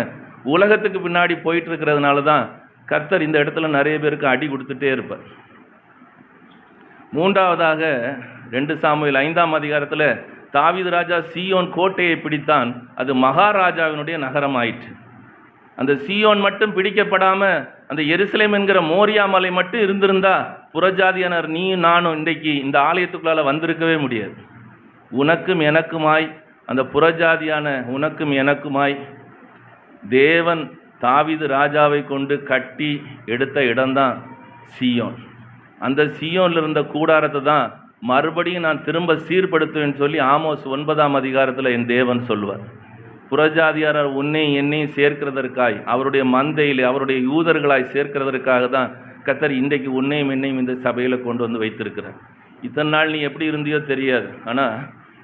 A: உலகத்துக்கு பின்னாடி போயிட்டு இருக்கிறதுனால தான் கர்த்தர் இந்த இடத்துல நிறைய பேருக்கு அடி கொடுத்துட்டே இருப்பார். 3வதாக 2 சாமுவேல் 5ஆம் அதிகாரத்தில் தாவீது ராஜா சீயோன் கோட்டையை பிடித்தான். அது மகாராஜாவினுடைய நகரம் ஆயிற்று. அந்த சீயோன் மட்டும் பிடிக்கப்படாமல் அந்த எருசலேம் என்கிற மோரியா மலை மட்டும் இருந்திருந்தா புறஜாதியினர் நீயும் நானும் இன்றைக்கு இந்த ஆலயத்துக்குள்ளால வந்திருக்கவே முடியாது. உனக்கும் எனக்குமாய், அந்த புறஜாதியான உனக்கும் எனக்குமாய் தேவன் தாவீது ராஜாவை கொண்டு கட்டி எடுத்த இடம்தான் சீயோன். அந்த சீயோனில் இருந்த கூடாரத்தை தான் மறுபடியும் நான் திரும்ப சீர்படுத்துவேன்னு சொல்லி ஆமோஸ் 9ஆம் அதிகாரத்தில் என் தேவன் சொல்வார். புறஜாதியார் உன்னையும் என்னையும் சேர்க்கிறதற்காய், அவருடைய மந்தையில் அவருடைய யூதர்களாய் சேர்க்கிறதற்காக தான் கர்த்தர் இன்றைக்கு உன்னையும் என்னையும் இந்த சபையில் கொண்டு வந்து வைத்திருக்கிறார். இத்தனை நாள் நீ எப்படி இருந்தியோ தெரியாது. ஆனால்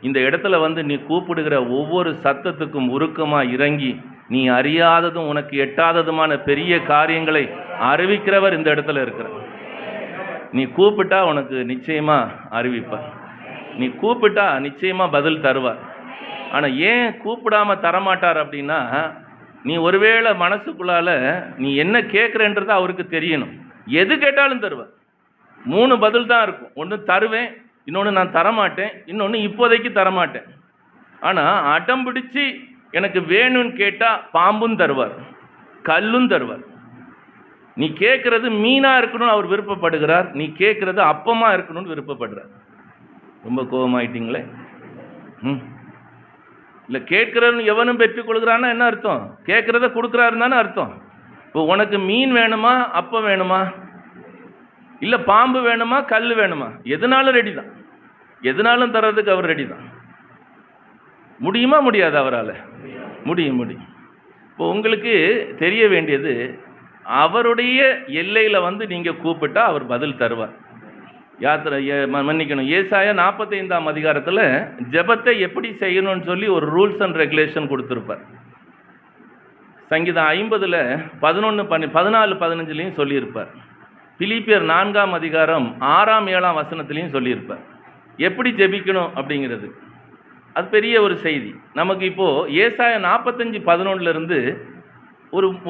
A: இந்த இடத்துல வந்து நீ கூப்பிடுகிற ஒவ்வொரு சத்தத்துக்கும் உருக்கமாக இறங்கி நீ அறியாததும் உனக்கு எட்டாததுமான பெரிய காரியங்களை அறிவிக்கிறவர் இந்த இடத்துல இருக்கிறார். நீ கூப்பிட்டா உனக்கு நிச்சயமாக அறிவிப்பார். நீ கூப்பிட்டா நிச்சயமாக பதில் தருவார். ஆனால் ஏன் கூப்பிடாமல் தரமாட்டார் அப்படின்னா, நீ ஒருவேளை மனசுக்குள்ளால் நீ என்ன கேட்குறன்றது அவருக்கு தெரியணும். எது கேட்டாலும் தருவார். 3 பதில் தான் இருக்கும். ஒன்று தருவேன், இன்னொன்று நான் தரமாட்டேன், இன்னொன்று இப்போதைக்கு தரமாட்டேன். ஆனால் அடம் பிடிச்சி எனக்கு வேணும்னு கேட்டால் பாம்பும் தருவார், கல்லும் தருவார். நீ கேட்குறது மீனாக இருக்கணும்னு அவர் விருப்பப்படுகிறார், நீ கேட்குறது அப்பமாக இருக்கணும்னு விருப்பப்படுறார். ரொம்ப கோபமாயிட்டீங்களே? இல்லை கேட்கிறவன் எவனும் பெற்றுக்கொள்கிறான்னா என்ன அர்த்தம்? கேட்குறத கொடுக்குறாருன்னு தானே அர்த்தம். இப்போ உனக்கு மீன் வேணுமா, அப்பம் வேணுமா, இல்லை பாம்பு வேணுமா, கல் வேணுமா, எதுனாலும் ரெடி தான். எதுனாலும் தர்றதுக்கு அவர் ரெடி தான். முடியுமா முடியாது? அவரால் முடியும். இப்போ உங்களுக்கு தெரிய வேண்டியது, அவருடைய எல்லையில் வந்து நீங்கள் கூப்பிட்டா அவர் பதில் தருவார். மன்னிக்கணும், ஏசாயா 45ஆம் அதிகாரத்தில் ஜெபத்தை எப்படி செய்யணும்னு சொல்லி ஒரு ரூல்ஸ் அண்ட் ரெகுலேஷன் கொடுத்துருப்பார். சங்கீதம் 50ல் 14-15 சொல்லியிருப்பார். பிலிப்பியர் 4ஆம் அதிகாரம் 6-7 வசனத்துலையும் சொல்லியிருப்பார் எப்படி ஜெபிக்கணும் அப்படிங்கிறது. அது பெரிய ஒரு செய்தி நமக்கு. இப்போது ஏசாயா 45:11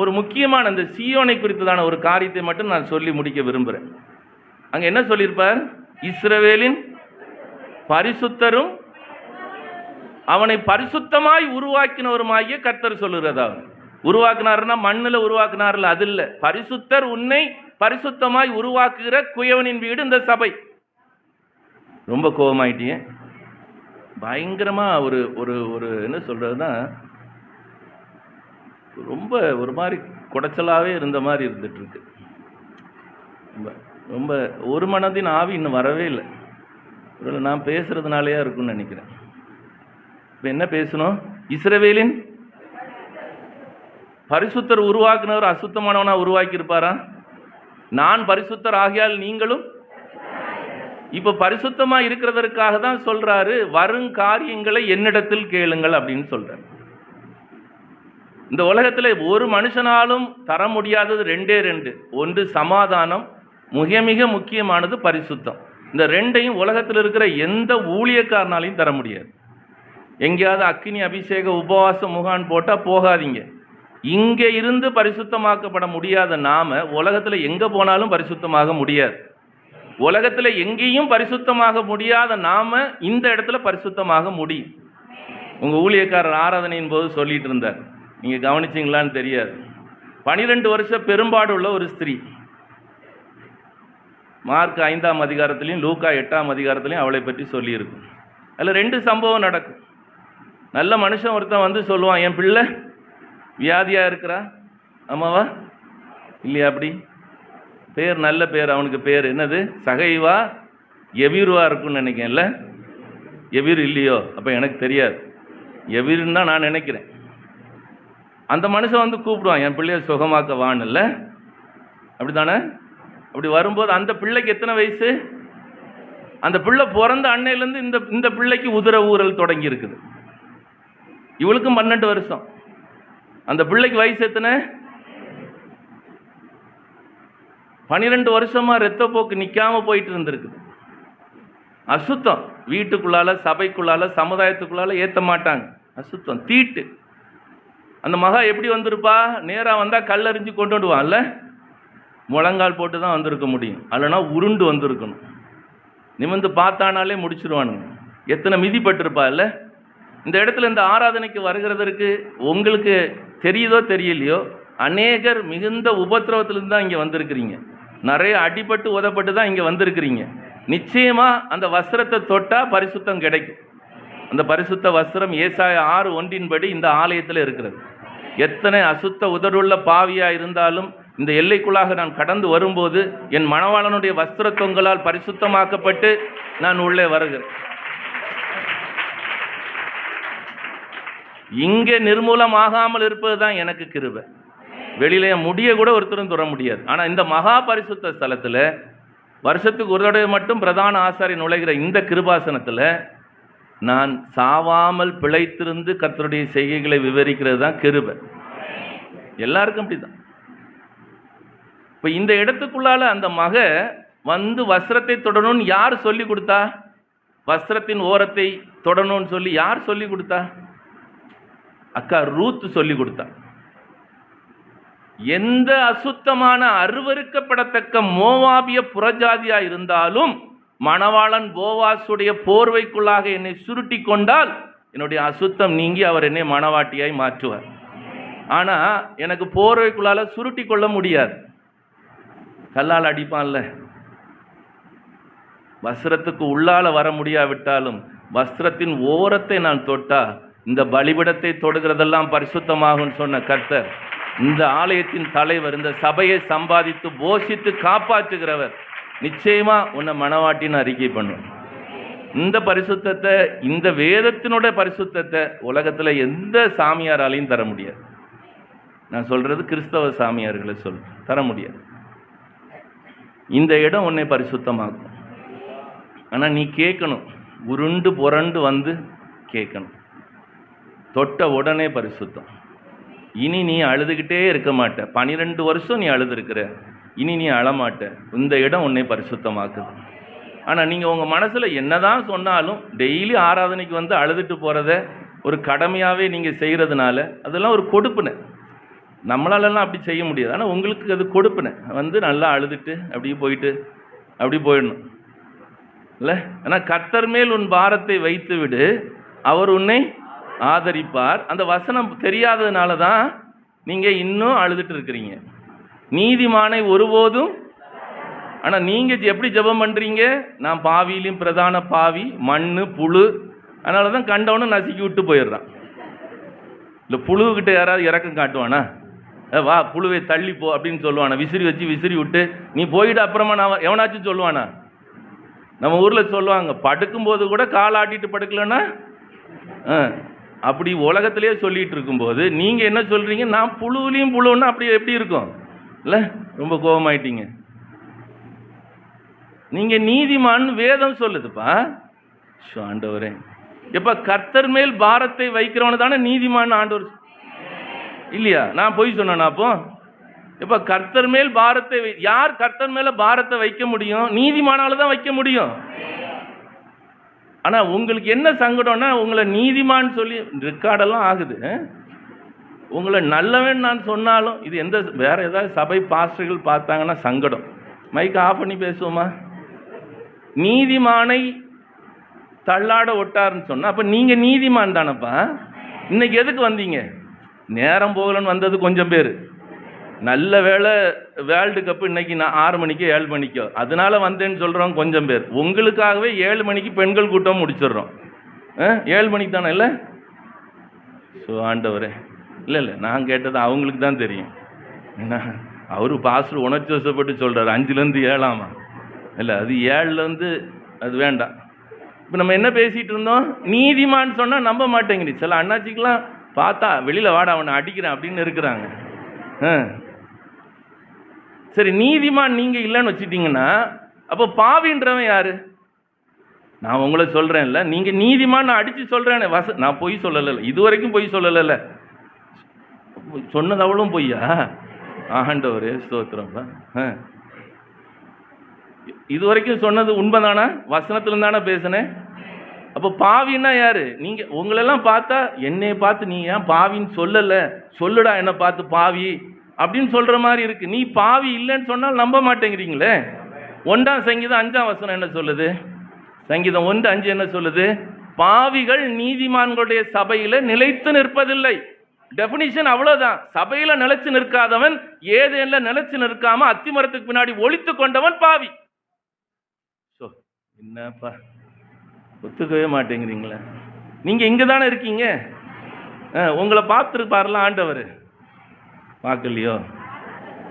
A: ஒரு முக்கியமான அந்த சீயோனை குறித்ததான ஒரு காரியத்தை மட்டும் நான் சொல்லி முடிக்க விரும்புகிறேன். அங்கே என்ன சொல்லியிருப்பார்? இஸ்ரவேலின் பரிசுத்தரும் அவனை பரிசுத்தமாய் உருவாக்கினவருமாகிய கர்த்தர் சொல்லுகிறதா. உருவாக்குனாருன்னா மண்ணில் உருவாக்குனார்ல, அது இல்லை. பரிசுத்தர் உன்னை பரிசுத்தமாய் உருவாக்குகிற குயவனின் வீடு இந்த சபை. ரொம்ப கோபமாயிட்டீங்க. பயங்கரமாக ஒரு ஒரு ஒரு என்ன சொல்கிறதுனா, ரொம்ப ஒரு மாதிரி குடைச்சலாகவே இருந்த மாதிரி இருந்துகிட்ருக்கு. ரொம்ப ஒரு மனதின் ஆவி இன்னும் வரவே இல்லை. ஒரு நான் பேசுகிறதுனாலேயா இருக்குன்னு நினைக்கிறேன். இப்போ என்ன பேசணும்? இஸ்ரவேலின் பரிசுத்தர் உருவாக்குனவர் அசுத்தமானவனா உருவாக்கியிருப்பாரா? நான் பரிசுத்தர் ஆகியால் நீங்களும். இப்போ பரிசுத்தமாக இருக்கிறதற்காக தான் சொல்கிறாரு, வருங்காரியங்களை என்னிடத்தில் கேளுங்கள் அப்படின்னு சொல்கிறார். இந்த உலகத்தில் ஒரு மனுஷனாலும் தர முடியாதது ரெண்டு. ஒன்று சமாதானம், மிக முக்கியமானது பரிசுத்தம். இந்த ரெண்டையும் உலகத்தில் இருக்கிற எந்த ஊழியக்காரனாலையும் தர முடியாது. எங்கேயாவது அக்கினி அபிஷேக உபவாச முகான் போட்டால் போகாதீங்க. இங்கே இருந்து பரிசுத்தமாக்கப்பட முடியாத நாம உலகத்தில் எங்கே போனாலும் பரிசுத்தமாக முடியாது. உலகத்தில் எங்கேயும் பரிசுத்தமாக முடியாத நாம இந்த இடத்துல பரிசுத்தமாக முடியும். உங்கள் ஊழியக்காரர் ஆராதனையின் போது சொல்லிட்டு இருந்தார், நீங்கள் கவனிச்சிங்களான்னு தெரியாது. 12 வருஷம் பெரும்பாடு உள்ள ஒரு ஸ்திரீ. மார்க் 5ஆம் அதிகாரத்திலையும் லூக்கா 8ஆம் அதிகாரத்திலையும் அவளை பற்றி சொல்லியிருக்கும். அதில் 2 சம்பவம் நடக்கும். நல்ல மனுஷன் ஒருத்தன் வந்து சொல்லுவான், என் பிள்ளை வியாதியாக இருக்கிறா. ஆமாவா இல்லையா? அப்படி பேர், நல்ல பேர். அவனுக்கு பேர் என்னது? சகைவா எவீருவா இருக்குன்னு நினைக்கிறேன்ல. எவீர் இல்லையோ? அப்போ எனக்கு தெரியாது. எவீருன்னு தான் நான் நினைக்கிறேன். அந்த மனுஷன் வந்து கூப்பிடுவான், என் பிள்ளைய சுகமாக்க வான்னு. அப்படி தானே? அப்படி வரும்போது அந்த பிள்ளைக்கு எத்தனை வயசு? அந்த பிள்ளை பிறந்த அன்னையிலேருந்து இந்த பிள்ளைக்கு உதிர ஊரல் தொடங்கி இருக்குது. இவளுக்கும் 12 வருஷம். அந்த பிள்ளைக்கு வயசு எத்தனை? 12 வருஷமாக இரத்தப்போக்கு நிற்காம போயிட்டு இருந்திருக்குது. அசுத்தம். வீட்டுக்குள்ளால, சபைக்குள்ளால, சமுதாயத்துக்குள்ளால ஏற்ற மாட்டாங்க. அசுத்தம், தீட்டு. அந்த மகா எப்படி வந்திருப்பா? நேராக வந்தால் கல்லறிஞ்சு கொண்டு வந்துடுவான்ல. முழங்கால் போட்டு தான் வந்திருக்க முடியும், அல்லனா உருண்டு வந்திருக்கணும். நிமிர்ந்து பார்த்தானாலே முடிச்சிருவானுங்க. எத்தனை மிதிப்பட்டிருப்பா இல்லை? இந்த இடத்துல இந்த ஆராதனைக்கு வருகிறதற்கு உங்களுக்கு தெரியுதோ தெரியலையோ, அநேகர் மிகுந்த உபத்திரவத்திலிருந்து தான் இங்கே வந்திருக்கிறீங்க. நிறைய அடிபட்டு உதப்பட்டு தான் இங்கே வந்திருக்கிறீங்க. நிச்சயமாக அந்த வஸ்திரத்தை தொட்டால் பரிசுத்தம் கிடைக்கும். அந்த பரிசுத்த வஸ்திரம் ஏசாயா 6:1 இந்த ஆலயத்தில் இருக்கிறது. எத்தனை அசுத்த உதடுள்ள பாவியாக இருந்தாலும் இந்த எல்லைக்குள்ளாக நான் கடந்து வரும்போது என் மணவாளனுடைய வஸ்திர தொங்கலால் பரிசுத்தமாக்கப்பட்டு நான் உள்ளே வருகிறேன். இங்கே நிர்மூலமாகாமல் இருப்பது தான் எனக்கு கிருபை. வெளியில முடிய கூட ஒருத்தரும் தொட முடியாது. ஆனால் இந்த மகா பரிசுத்த ஸ்தலத்தில் வருஷத்துக்கு ஒரு தடவை மட்டும் பிரதான ஆசாரியர் நுழைகிற இந்த கிருபாசனத்தில் நான் சாவாமல் பிழைத்திருந்து கர்த்தருடைய செய்கைகளை விவரிக்கிறது தான் கிருபை. எல்லாருக்கும் அப்படி தான். இப்போ இந்த இடத்துக்குள்ளால அந்த மக வந்து வஸ்திரத்தை தொடணும்னு யார் சொல்லி கொடுத்தா? வஸ்திரத்தின் ஓரத்தை தொடணும்னு சொல்லி யார் சொல்லி கொடுத்தா? அக்கா ரூத் சொல்லி கொடுத்தா. எந்த அசுத்தமான அருவருக்கப்படத்தக்க மோவாபிய புறஜாதியா இருந்தாலும் மணவாளன் போவாசுடைய போர்வைக்குள்ளாக என்னை சுருட்டி கொண்டால் என்னுடைய அசுத்தம் நீங்கி அவர் என்னை மணவாட்டியாய் மாற்றுவார். ஆனால் எனக்கு போர்வைக்குள்ளால சுருட்டி கொள்ள முடியாது. கல்லால் அடிப்பான்ல. வஸ்திரத்துக்கு உள்ளால வர முடியாவிட்டாலும் வஸ்திரத்தின் ஓரத்தை நான் தொட்டா இந்த பலிபீடத்தை தொடுகிறதெல்லாம் பரிசுத்தமாகும் சொன்ன கர்த்தர், இந்த ஆலயத்தின் தலைவர், இந்த சபையை சம்பாதித்து போஷித்து காப்பாற்றுகிறவர் நிச்சயமா உன்னை மனவாட்டின்னு அறிக்கை பண்ணும். இந்த பரிசுத்தத்தை, இந்த வேதத்தினுடைய பரிசுத்தத்தை உலகத்துல எந்த சாமியாராலையும் தர முடியாது. நான் சொல்றது கிறிஸ்தவ சாமியார்களை தர முடியாது. இந்த இடம் உன்னை பரிசுத்தமாக்கும். ஆனா நீ கேட்கணும், உருண்டு புரண்டு வந்து கேட்கணும். தொட்ட உடனே பரிசுத்தம். இனி நீ அழுதுகிட்டே இருக்க மாட்ட. 12 வருஷம் நீ அழுதுருக்கிற, இனி நீ அழமாட்ட. இந்த இடம் உன்னை பரிசுத்தமாக்குது. ஆனால் நீங்கள் உங்கள் மனசில் என்னதான் சொன்னாலும் டெய்லி ஆராதனைக்கு வந்து அழுதுட்டு போகிறத ஒரு கடமையாகவே நீங்கள் செய்கிறதுனால அதெல்லாம் ஒரு கொடுப்பினை. நம்மளாலெல்லாம் அப்படி செய்ய முடியாது. ஆனால் உங்களுக்கு அது கொடுப்பினை. வந்து நல்லா அழுதுட்டு அப்படியே போயிட்டு அப்படி போயிடணும் இல்லை. ஆனால் கர்த்தர் மேல் உன் பாரத்தை வைத்து விடு, அவர் உன்னை ஆதரிப்பார். அந்த வசனம் தெரியாததுனால தான் நீங்கள் இன்னும் அழுதுட்டு இருக்கிறீங்க. நீதிமானை ஒருபோதும். ஆனால் நீங்கள் எப்படி ஜெபம் பண்ணுறீங்க? நான் பாவியிலையும் பிரதான பாவி, மண் புழு, அதனால தான் கண்டவனும் நசுக்கி விட்டு போயிடுறான். இல்லை புழுவுக்கிட்ட யாராவது இறக்கம் காட்டுவானா? வா புழுவை தள்ளி போ அப்படின்னு சொல்லுவானா? விசிறி வச்சு விசிறி விட்டு நீ போயிட்டு அப்புறமா நான் எவனாச்சும் சொல்லுவானா? நம்ம ஊரில் சொல்லுவாங்க, படுக்கும்போது கூட கால் ஆட்டிட்டு படுக்கலன்னா அப்படி உலகத்திலே சொல்லிட்டு இருக்கும்போது நீங்கள் என்ன சொல்கிறீங்க? நான் புழுவிலையும் புழுன்னா அப்படி எப்படி இருக்கும்? இல்லை, ரொம்ப கோபமாயிட்டீங்க. நீங்கள் நீதிமான் வேதம் சொல்லுதுப்பா. ஆண்டவரே, எப்போ கர்த்தர் மேல் பாரத்தை வைக்கிறவனு தானே நீதிமான் ஆண்டவர் இல்லையா? நான் போய் சொன்னேன்னா அப்போ எப்போ கர்த்தர் மேல் பாரத்தை யார் கர்த்தர் மேல பாரத்தை வைக்க முடியும்? நீதிமானால தான் வைக்க முடியும். ஆனால் உங்களுக்கு என்ன சங்கடம்னா, உங்களை நீதிமான் சொல்லி ரெக்கார்டெல்லாம் ஆகுது. உங்களை நல்லவன் நான் சொன்னாலும் இது எந்த வேற ஏதாவது சபை பாஸ்டர்கள் பார்த்தாங்கன்னா சங்கடம். மைக்கை ஆஃப் பண்ணி பேசுவோமா? நீதிமானை தள்ளாட ஒட்டாருன்னு சொன்னா அப்போ நீங்கள் நீதிமான் தானப்பா. இன்னைக்கு எதுக்கு வந்தீங்க? நேரம் போகலன்னு வந்தது கொஞ்சம் பேர். நல்ல வேளை வேர்ல்டு கப்பு இன்னைக்கு நான் 6 மணிக்கு 7 மணிக்கோ அதனால வந்தேன்னு சொல்கிறோம் கொஞ்சம் பேர். உங்களுக்காகவே 7 மணிக்கு பெண்கள் கூட்டம் முடிச்சிடுறோம். 7 மணிக்கு தானே? இல்லை ஸோ ஆண்டவரே, இல்லை நான் கேட்டது அவங்களுக்கு தான் தெரியும். ஏன்னா அவரு பாஸ்டர் உணர்ச்சி வசப்பட்டு சொல்கிறார் 5லேருந்து 7ஆமா. இல்லை, அது 7லேருந்து அது வேண்டாம். இப்போ நம்ம என்ன பேசிகிட்டு இருந்தோம்? நீதிமான் சொன்னால் நம்ப மாட்டேங்குது. சில அண்ணாச்சிக்கெலாம் பார்த்தா வெளியில் வாடா அவனை அடிக்கிறேன் அப்படின்னு இருக்கிறாங்க. சரி, நீதிமான் நீங்கள் இல்லைன்னு வச்சுட்டிங்கன்னா அப்போ பாவின்றவன் யாரு? நான் உங்களை சொல்கிறேன்ல, நீங்கள் நீதிமான் நான் அடித்து சொல்கிறேன். நான் பொய் சொல்லலை, இது வரைக்கும் பொய் சொல்லலை. சொன்னது அவளும் பொய்யா? ஆண்டவரே ஸ்தோத்திரம்ப்பா. இது வரைக்கும் சொன்னது உண்மைதானா? வசனத்துல தானே பேசுனேன். அப்போ பாவின்னா யாரு? நீங்க உங்களெல்லாம் பார்த்தா என்னை பார்த்து நீ ஏன் பாவின்னு சொல்லலை, சொல்லுடா என்னை பார்த்து பாவி அப்படின்னு சொல்ற மாதிரி இருக்கு. நீ பாவி இல்லைன்னு சொன்னால் நம்ப மாட்டேங்கிறீங்களே. 1ஆம் சங்கீதம் 5ஆம் வசனம் என்ன சொல்லுது? சங்கீதம் 1:5 என்ன சொல்லுது? பாவிகள் நீதிமான்களுடைய சபையில நிலைத்து நிற்பதில்லை. டெபினிஷன் அவ்வளவுதான். சபையில நிலைச்சு நிற்காதவன் ஏதேன்ல நிலைச்சு நிற்காம அத்திமரத்துக்கு பின்னாடி ஒளித்து கொண்டவன் பாவி. என்னப்பா ஒத்துக்கவே மாட்டேங்கிறீங்களே. நீங்க இங்க தானே இருக்கீங்க. உங்களை பார்த்துருப்பார்ல ஆண்டவர், பார்க்கலையோ?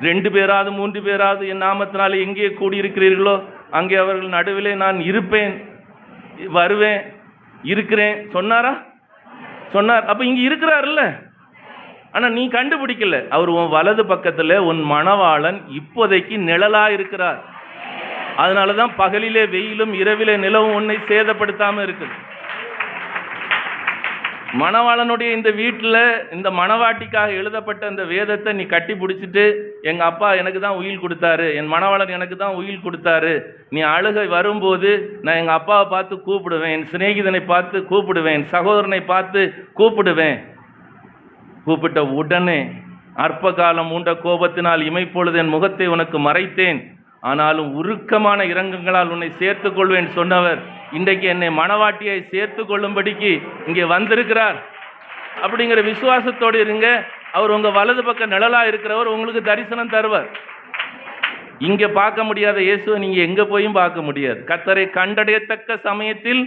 A: 2 பேராவது 3 பேராவது என் நாமத்தினாலே எங்கே கூடியிருக்கிறீர்களோ அங்கே அவர்கள் நடுவிலே நான் இருப்பேன், வருவேன், இருக்கிறேன் சொன்னாரா? சொன்னார். அப்ப இங்க இருக்கிறாருல்ல. ஆனா நீ கண்டுபிடிக்கல. அவர் உன் வலது பக்கத்துல உன் மணவாளன் இப்போதைக்கு நிழலா இருக்கிறார். அதனாலதான் பகலிலே வெயிலும் இரவிலே நிலவும் உன்னை சேதப்படுத்தாம இருக்குது. மணவாளனுடைய இந்த வீட்டில் இந்த மணவாட்டிக்காக எழுதப்பட்ட இந்த வேதத்தை நீ கட்டி பிடிச்சிட்டு, எங்க அப்பா எனக்கு தான் உயில் கொடுத்தாரு, என் மணவாளன் எனக்கு தான் உயில் கொடுத்தாரு, நீ அழுகை வரும்போது நான் எங்க அப்பாவை பார்த்து கூப்பிடுவேன், என் சிநேகிதனை பார்த்து கூப்பிடுவேன், என் சகோதரனை பார்த்து கூப்பிடுவேன். கூப்பிட்ட உடனே அற்ப காலம் உண்ட கோபத்தினால் இமைப்பொழுது என் முகத்தை உனக்கு மறைத்தேன், ஆனாலும் உருக்கமான இரங்கங்களால் உன்னை சேர்த்துக் கொள்வேன் சொன்னவர் இன்றைக்கு என்னை மணவாட்டியை சேர்த்து கொள்ளும்படிக்கு இங்கே வந்திருக்கிறார். அப்படிங்கிற விசுவாசத்தோடு இருங்க. அவர் உங்க வலது பக்கம் நிழலா இருக்கிறவர் உங்களுக்கு தரிசனம் தருவார். இங்க பார்க்க முடியாத இயேசுவை நீங்க எங்க போயும் பார்க்க முடியாது. கர்த்தரை கண்டடையத்தக்க சமயத்தில்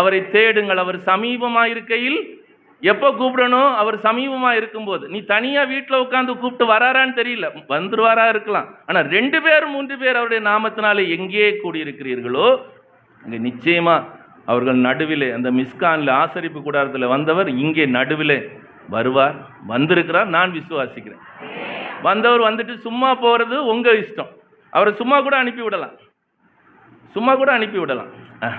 A: அவரை தேடுங்கள், அவர் சமீபமாயிருக்கையில் எப்போ கூப்பிடணும்? அவர் சமீபமாக இருக்கும்போது. நீ தனியாக வீட்டில் உட்காந்து கூப்பிட்டு வராரான்னு தெரியல, வந்துருவாரா இருக்கலாம். ஆனால் 2 பேர் 3 பேர் அவருடைய நாமத்தினாலே எங்கே கூடியிருக்கிறீர்களோ இங்கே நிச்சயமாக அவர்கள் நடுவிலே, அந்த மிஸ்கானில் ஆசரிப்பு கூடாரத்தில் வந்தவர் இங்கே நடுவிலே வருவார், வந்திருக்கிறார். நான் விசுவாசிக்கிறேன். வந்தவர் வந்துட்டு சும்மா போகிறது உங்கள் இஷ்டம். அவரை சும்மா கூட அனுப்பி விடலாம், சும்மா கூட அனுப்பி விடலாம்.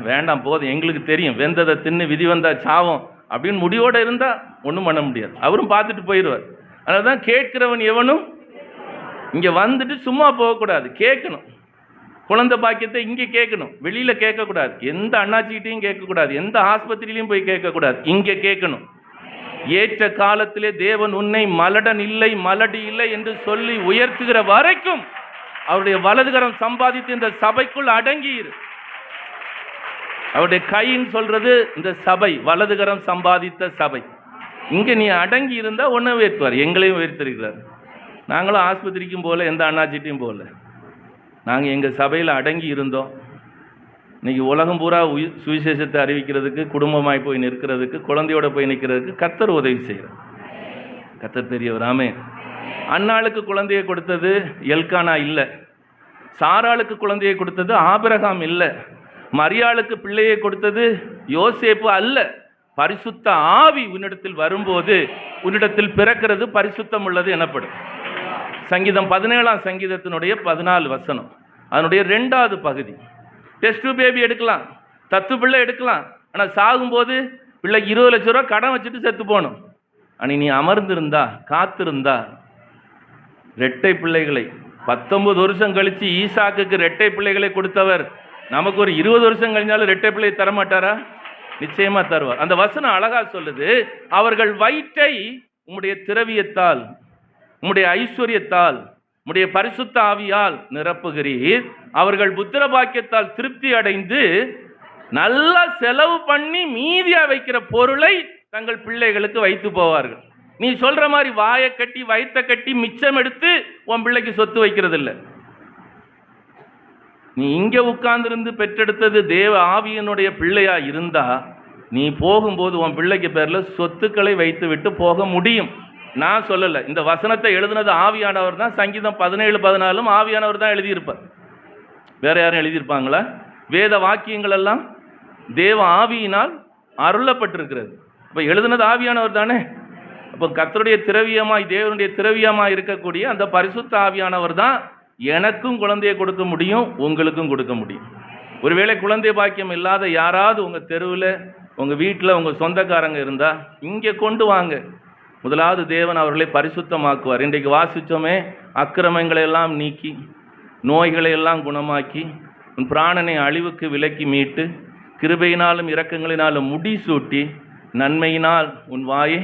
A: வேண்டாம் போதும், எங்களுக்கு தெரியும், வெந்ததை தின்னு விதி வந்தா சாவும் அப்படின்னு முடிவோடு இருந்தால் ஒன்றும் பண்ண முடியாது. அவரும் பார்த்துட்டு போயிடுவார். அதனால தான் கேட்கிறவன் எவனும் இங்கே வந்துட்டு சும்மா போகக்கூடாது, கேட்கணும். குழந்தை பாக்கியத்தை இங்கே கேட்கணும், வெளியில் கேட்கக்கூடாது. எந்த அண்ணாச்சிக்கிட்டையும் கேட்கக்கூடாது, எந்த ஆஸ்பத்திரியிலையும் போய் கேட்கக்கூடாது, இங்கே கேட்கணும். ஏற்ற காலத்திலே தேவன் உன்னை மலடன் இல்லை மலடி இல்லை என்று சொல்லி உயர்த்துகிற வரைக்கும் அவருடைய வலதுகரம் சம்பாதித்து இந்த சபைக்குள் அடங்கியிரு. அவருடைய கைன்னு சொல்றது இந்த சபை, வலதுகரம் சம்பாதித்த சபை. இங்கே நீ அடங்கி இருந்தால் ஒன்றை உயர்த்துவார். எங்களையும் உயர்த்திருக்கிறார். நாங்களும் ஆஸ்பத்திரிக்கும் போகல, எந்த அண்ணாச்சிட்டையும் போகல. நாங்கள் எங்கள் சபையில் அடங்கி இருந்தோம். இன்றைக்கி உலகம் பூரா சுவிசேஷத்தை அறிவிக்கிறதுக்கு, குடும்பமாய் போய் நிற்கிறதுக்கு, குழந்தையோட போய் நிற்கிறதுக்கு கர்த்தர் உதவி செய்கிறார். கர்த்தர் பெரியவர். ஆமென். அன்னாளுக்கு குழந்தையை கொடுத்தது எல்கானா இல்லை, சாராளுக்கு குழந்தையை கொடுத்தது ஆபிரகாம் இல்லை, மரியாளுக்கு பிள்ளையை கொடுத்தது யோசேப்பு அல்ல. பரிசுத்த ஆவி உன்னிடத்தில் வரும்போது உன்னிடத்தில் பிறக்கிறது பரிசுத்தம் உள்ளது எனப்படும். சங்கீதம் 17ஆம் சங்கீதத்தினுடைய 14 வசனம், அதனுடைய 2வது பகுதி. டெஸ்ட் பேபி எடுக்கலாம், தத்து பிள்ளை எடுக்கலாம். ஆனால் சாகும்போது பிள்ளைக்கு 20 லட்ச ரூபா கடன் வச்சுட்டு செத்து போகணும். ஆனால் நீ அமர்ந்திருந்தா, காத்திருந்தா, ரெட்டை பிள்ளைகளை 19 வருஷம் கழித்து ஈசாக்குக்கு ரெட்டை பிள்ளைகளை கொடுத்தவர் நமக்கு ஒரு 20 வருஷம் கழிஞ்சாலும் ரெட்டை பிள்ளை தரமாட்டாரா? நிச்சயமா தருவார். அந்த வசனம் அழகா சொல்லுது, அவர்கள் வயிற்றை உம்முடைய திரவியத்தால், உம்முடைய ஐஸ்வர்யத்தால், உம்முடைய பரிசுத்த ஆவியால் நிரப்புகிறீர். அவர்கள் புத்திர பாக்கியத்தால் திருப்தி அடைந்து நல்லா செலவு பண்ணி மீதியா வைக்கிற பொருளை தங்கள் பிள்ளைகளுக்கு வைத்து போவார்கள். நீ சொல்ற மாதிரி வாயை கட்டி வயிற்ற கட்டி மிச்சம் எடுத்து உன் பிள்ளைக்கு சொத்து வைக்கிறது இல்லை. நீ இங்கே உட்கார்ந்திருந்து பெற்றெடுத்தது தேவ ஆவியனுடைய பிள்ளையா இருந்தா நீ போகும்போது உன் பிள்ளைக்கு பேர்ல சொத்துக்களை வைத்து விட்டு போக முடியும். நான் சொல்லலை, இந்த வசனத்தை எழுதினது ஆவியானவர் தான். சங்கீதம் 17-14 ஆவியானவர் தான் எழுதியிருப்பார். வேற யாரும் எழுதியிருப்பாங்களா? வேத வாக்கியங்கள் எல்லாம் தேவ ஆவியினால் அருளப்பட்டிருக்கிறது. இப்போ எழுதினது ஆவியானவர் தானே. அப்போ கர்த்தருடைய திரவியமாய், தேவனுடைய திரவியமாய் இருக்கக்கூடிய அந்த பரிசுத்த ஆவியானவர் தான் எனக்கும் குழந்தையை கொடுக்க முடியும், உங்களுக்கும் கொடுக்க முடியும். ஒருவேளை குழந்தை பாக்கியம் இல்லாத யாராவது உங்கள் தெருவில், உங்கள் வீட்டில், உங்கள் சொந்தக்காரங்க இருந்தால் இங்கே கொண்டு வாங்க. முதலாவது தேவன் அவர்களை பரிசுத்தமாக்குவார். இன்றைக்கு வாசித்தோமே, அக்கிரமங்களை எல்லாம் நீக்கி, நோய்களை எல்லாம் குணமாக்கி, உன் பிராணனை அழிவுக்கு விலக்கி மீட்டு, கிருபையினாலும் இரக்கங்களினாலும் முடிசூட்டி, நன்மையினால் உன் வாயை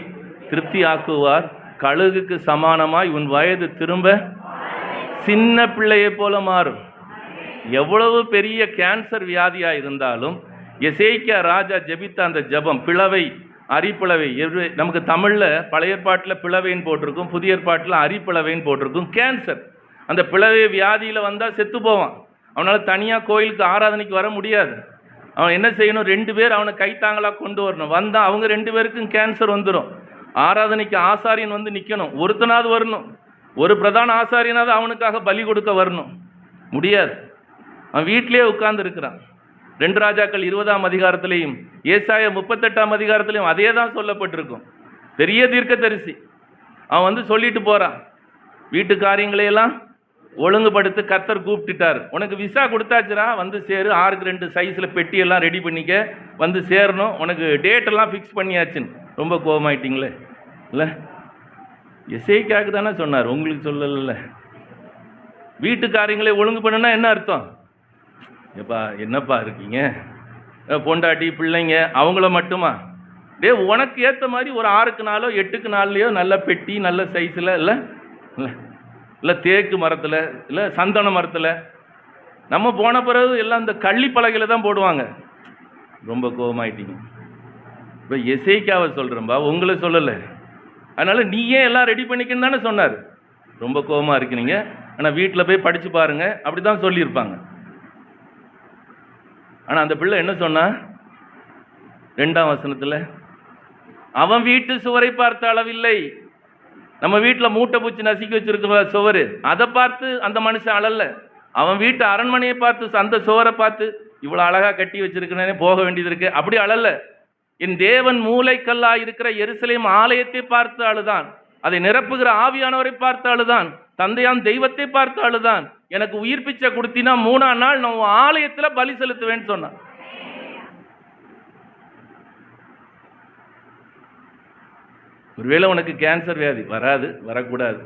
A: திருப்தி ஆக்குவார். கழுகுக்கு சமானமாய் உன் வயது திரும்ப சின்ன பிள்ளையை போல மாறும். எவ்வளவு பெரிய கேன்சர் வியாதியாக இருந்தாலும் எசேக்கியா ராஜா ஜெபித்த அந்த ஜெபம், பிளவை, அரிப்பிளவை, நமக்கு தமிழில் பழைய ஏற்பாட்டில் பிளவைன்னு போட்டிருக்கும், புதிய ஏற்பாட்டில் அரிப்பிளவைன்னு போட்டிருக்கும். கேன்சர், அந்த பிளவை வியாதியில் வந்தால் செத்து போவான். அவனால் தனியாக கோயிலுக்கு ஆராதனைக்கு வர முடியாது. அவன் என்ன செய்யணும்? 2 பேர் அவனை கைத்தாங்களாக கொண்டு வரணும். வந்தால் அவங்க 2 பேருக்கும் கேன்சர் வந்துடும். ஆராதனைக்கு ஆசாரியன் வந்து நிற்கணும், ஒருத்தனாவது வரணும். ஒரு பிரதான ஆசாரியனாவது அவனுக்காக பலி கொடுக்க வரணும். முடியாது. அவன் வீட்டிலே உட்கார்ந்து இருக்கிறான். 2 ராஜாக்கள் 20ஆம் அதிகாரத்திலையும் ஏசாயா 38ஆம் அதிகாரத்திலையும் அதே தான் சொல்லப்பட்டிருக்கும். பெரிய தீர்க்கதரிசி அவன் வந்து சொல்லிட்டு போகிறான், வீட்டு காரியங்களையெல்லாம் ஒழுங்குபடுத்த கர்த்தர் கூப்பிட்டுட்டார். உனக்கு விசா கொடுத்தாச்சுரா, வந்து சேரு, 6க்கு 2 சைஸில் பெட்டியெல்லாம் ரெடி பண்ணிக்க, வந்து சேரணும், உனக்கு டேட்டெல்லாம் ஃபிக்ஸ் பண்ணியாச்சுன்னு. ரொம்ப கோபமாயிட்டீங்களே இல்லை? எசேக்கியாவுக்கு தானே சொன்னார், உங்களுக்கு சொல்லல. வீட்டு காரியங்களை ஒழுங்கு பண்ணுனா என்ன அர்த்தம்? எப்பா என்னப்பா இருக்கீங்க, பொண்டாட்டி பிள்ளைங்க அவங்கள மட்டுமா? உனக்கு ஏற்ற மாதிரி ஒரு 6க்கு 4 8க்கு 4 நல்ல பெட்டி, நல்ல சைஸில், இல்லை இல்லை இல்லை தேக்கு மரத்தில், இல்லை சந்தன மரத்தில். நம்ம போன பிறகு எல்லாம் இந்த கள்ளி பலகையில் தான் போடுவாங்க. ரொம்ப கோபமாயிட்டீங்க. இப்போ எசேக்கியாவை சொல்கிறேன்பா, உங்களை சொல்லலை. அதனால் நீயே எல்லாம் ரெடி பண்ணிக்கன்னு தானே சொன்னார். ரொம்ப கோபமாக இருக்கிறீங்க. ஆனால் வீட்டில் போய் படித்து பாருங்கள், அப்படி தான் சொல்லியிருப்பாங்க. ஆனால் அந்த பிள்ளை என்ன சொன்னா? 2ஆம் வசனத்தில், அவன் வீட்டு சுவரை பார்த்து அளவில்லை. நம்ம வீட்டில் மூட்டை பூச்சி நசுக்கி வச்சிருக்கிற சுவர், அதை பார்த்து அந்த மனுஷன் அளல்ல. அவன் வீட்டு அரண்மனையை பார்த்து, அந்த சுவரை பார்த்து இவ்வளோ அழகா கட்டி வச்சிருக்கிறேனே, போக வேண்டியது இருக்கு, அப்படி அளல்ல. என் தேவன் மூளைக்கல்லா இருக்கிற எருசலேம் ஆலயத்தை பார்த்து அழுதான். அதை நிரப்புகிற ஆவியானவரை பார்த்து அழுதான். தந்தையான் தெய்வத்தை பார்த்து அழுதான். எனக்கு உயிர் பிச்சை கொடுத்தினா 3ஆம் நாள் நான் ஆலயத்துல பலி செலுத்துவேன்னு சொன்னான். ஒருவேளை உனக்கு கேன்சர் வியாதி வராது, வரக்கூடாது.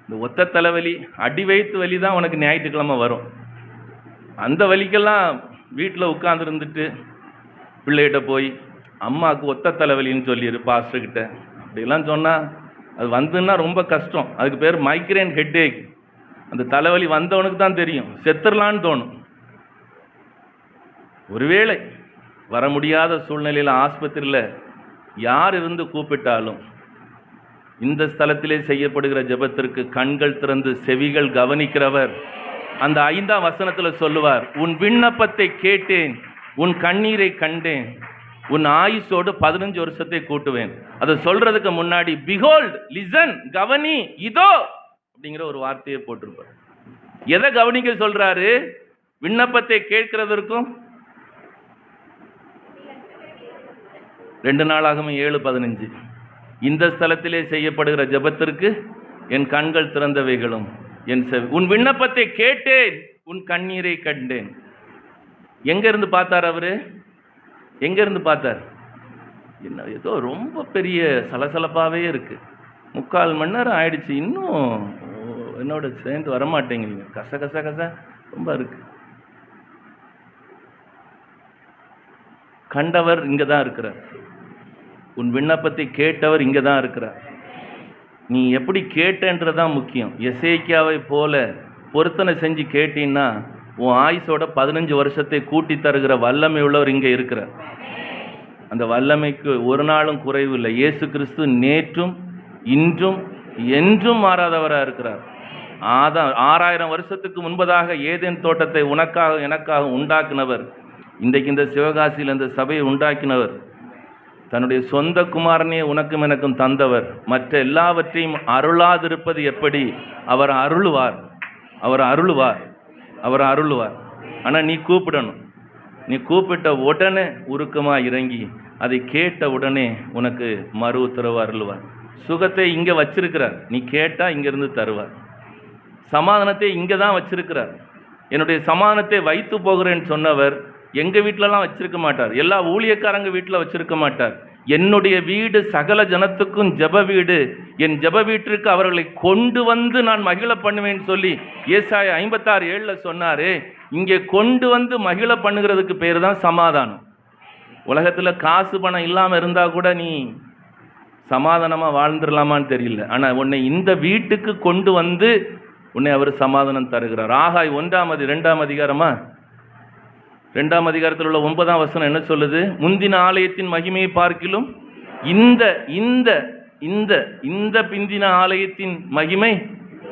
A: இந்த ஒத்த தலைவலி, அடி வயிற்று வலி தான் உனக்கு ஞாயிற்றுக்கிழமை வரும். அந்த வலிக்கெல்லாம் வீட்டில் உட்கார்ந்துருந்துட்டு பிள்ளைகிட்ட போய் அம்மாவுக்கு ஒத்த தலைவலின்னு சொல்லிடு பாஸ்டர்கிட்ட, அப்படிலாம் சொன்னால் அது வந்துன்னா ரொம்ப கஷ்டம். அதுக்கு பேர் மைக்ரேன் ஹெட்டேக். அந்த தலைவலி வந்தவனுக்கு தான் தெரியும், செத்துடலான்னு தோணும். ஒருவேளை வர முடியாத சூழ்நிலையில் ஆஸ்பத்திரியில் யார் இருந்து கூப்பிட்டாலும் இந்த ஸ்தலத்திலே செய்யப்படுகிற ஜெபத்திற்கு கண்கள் திறந்து செவிகள் கவனிக்கிறவர் அந்த 5ஆம் வசனத்தில் சொல்லுவார், உன் விண்ணப்பத்தை கேட்டேன், உன் கண்ணீரை கண்டேன், உன் ஆயுசோடு 15 வருஷத்தை கூட்டுவேன். அதை சொல்றதுக்கு முன்னாடி பிஹோல்ட், லிசன், கவனி, இதோ அப்படிங்கிற ஒரு வார்த்தையை போட்டிருப்பார். எதை கவனிக்க சொல்றாரு? விண்ணப்பத்தை கேட்கிறதற்கும் 2 நாளாகவும் 7:15 இந்த ஸ்தலத்திலே செய்யப்படுகிற ஜெபத்திற்கு என் கண்கள் திறந்தவைகளும் என் செவி. உன் விண்ணப்பத்தை கேட்டேன், உன் கண்ணீரை கண்டேன். எங்க இருந்து பார்த்தார் அவரு? எங்க இருந்து பார்த்தார்? என்ன ஏதோ ரொம்ப பெரிய சலசலப்பாவே இருக்கு. 3/4 மணி நேரம் ஆயிடுச்சு, இன்னும் என்னோட சேர்ந்து வரமாட்டேங்கிறீங்க, கச கச கச ரொம்ப இருக்கு. கண்டவர் இங்க தான் இருக்கிறார். உன் விண்ணப்பத்தை கேட்டவர் இங்க தான் இருக்கிறார். நீ எப்படி கேட்டன்றதான் முக்கியம். எசேக்கியாவை போல பொருத்தனை செஞ்சு கேட்டீன்னா உன் ஆயுசோட 15 வருஷத்தை கூட்டி தருகிற வல்லமை உள்ளவர் இங்கே இருக்கிறார். அந்த வல்லமைக்கு ஒரு நாளும் குறைவு இல்லை. இயேசு கிறிஸ்து நேற்றும் இன்றும் என்றும் மாறாதவராக இருக்கிறார். 6000 வருஷத்துக்கு முன்பதாக ஏதேன் தோட்டத்தை உனக்காக எனக்காக உண்டாக்கினவர், இன்றைக்கு இந்த சிவகாசியில் இந்த சபையை உண்டாக்கினவர், தன்னுடைய சொந்த குமாரனையே உனக்கும் எனக்கும் தந்தவர், மற்ற எல்லாவற்றையும் அருளாதிருப்பது எப்படி? அவர் அருளுவார், அவர் அருளுவார், அவர் அருளுவார். ஆனால் நீ கூப்பிடணும். நீ கூப்பிட்ட உடனே உருக்கமாக இறங்கி அதை கேட்ட உடனே உனக்கு மறு உத்தரவு அருளுவார். சுகத்தை இங்கே வச்சிருக்கிறார், நீ கேட்டால் இங்கேருந்து தருவார். சமாதானத்தை இங்கே தான் வச்சிருக்கிறார். என்னுடைய சமாதானத்தை வைத்து போகிறேன்னு சொன்னவர் எங்கள் வீட்டிலலாம் வச்சிருக்க மாட்டார், எல்லா ஊழியக்காரங்க வீட்டில் வச்சிருக்க மாட்டார். என்னுடைய வீடு சகல ஜனத்துக்கும் ஜெப வீடு, என் ஜெப வீட்டிற்கு அவர்களை கொண்டு வந்து நான் மகிழ பண்ணுவேன்னு சொல்லி ஏசாயா 56:7 சொன்னாரே. இங்கே கொண்டு வந்து மகிழ பண்ணுகிறதுக்கு பேர் தான் சமாதானம். உலகத்தில் காசு பணம் இல்லாமல் இருந்தால் கூட நீ சமாதானமாக வாழ்ந்துடலாமான்னு தெரியல. ஆனால் உன்னை இந்த வீட்டுக்கு கொண்டு வந்து உன்னை அவர் சமாதானம் தருகிறார். ஆகாய் 1-2 அதிகாரமா 2ஆம் அதிகாரத்தில் உள்ள 9ஆம் வசனம் என்ன சொல்லுது? முந்தின ஆலயத்தின் மகிமையை பார்க்கிலும் இந்த இந்த இந்த இந்த பிந்தின ஆலயத்தின் மகிமை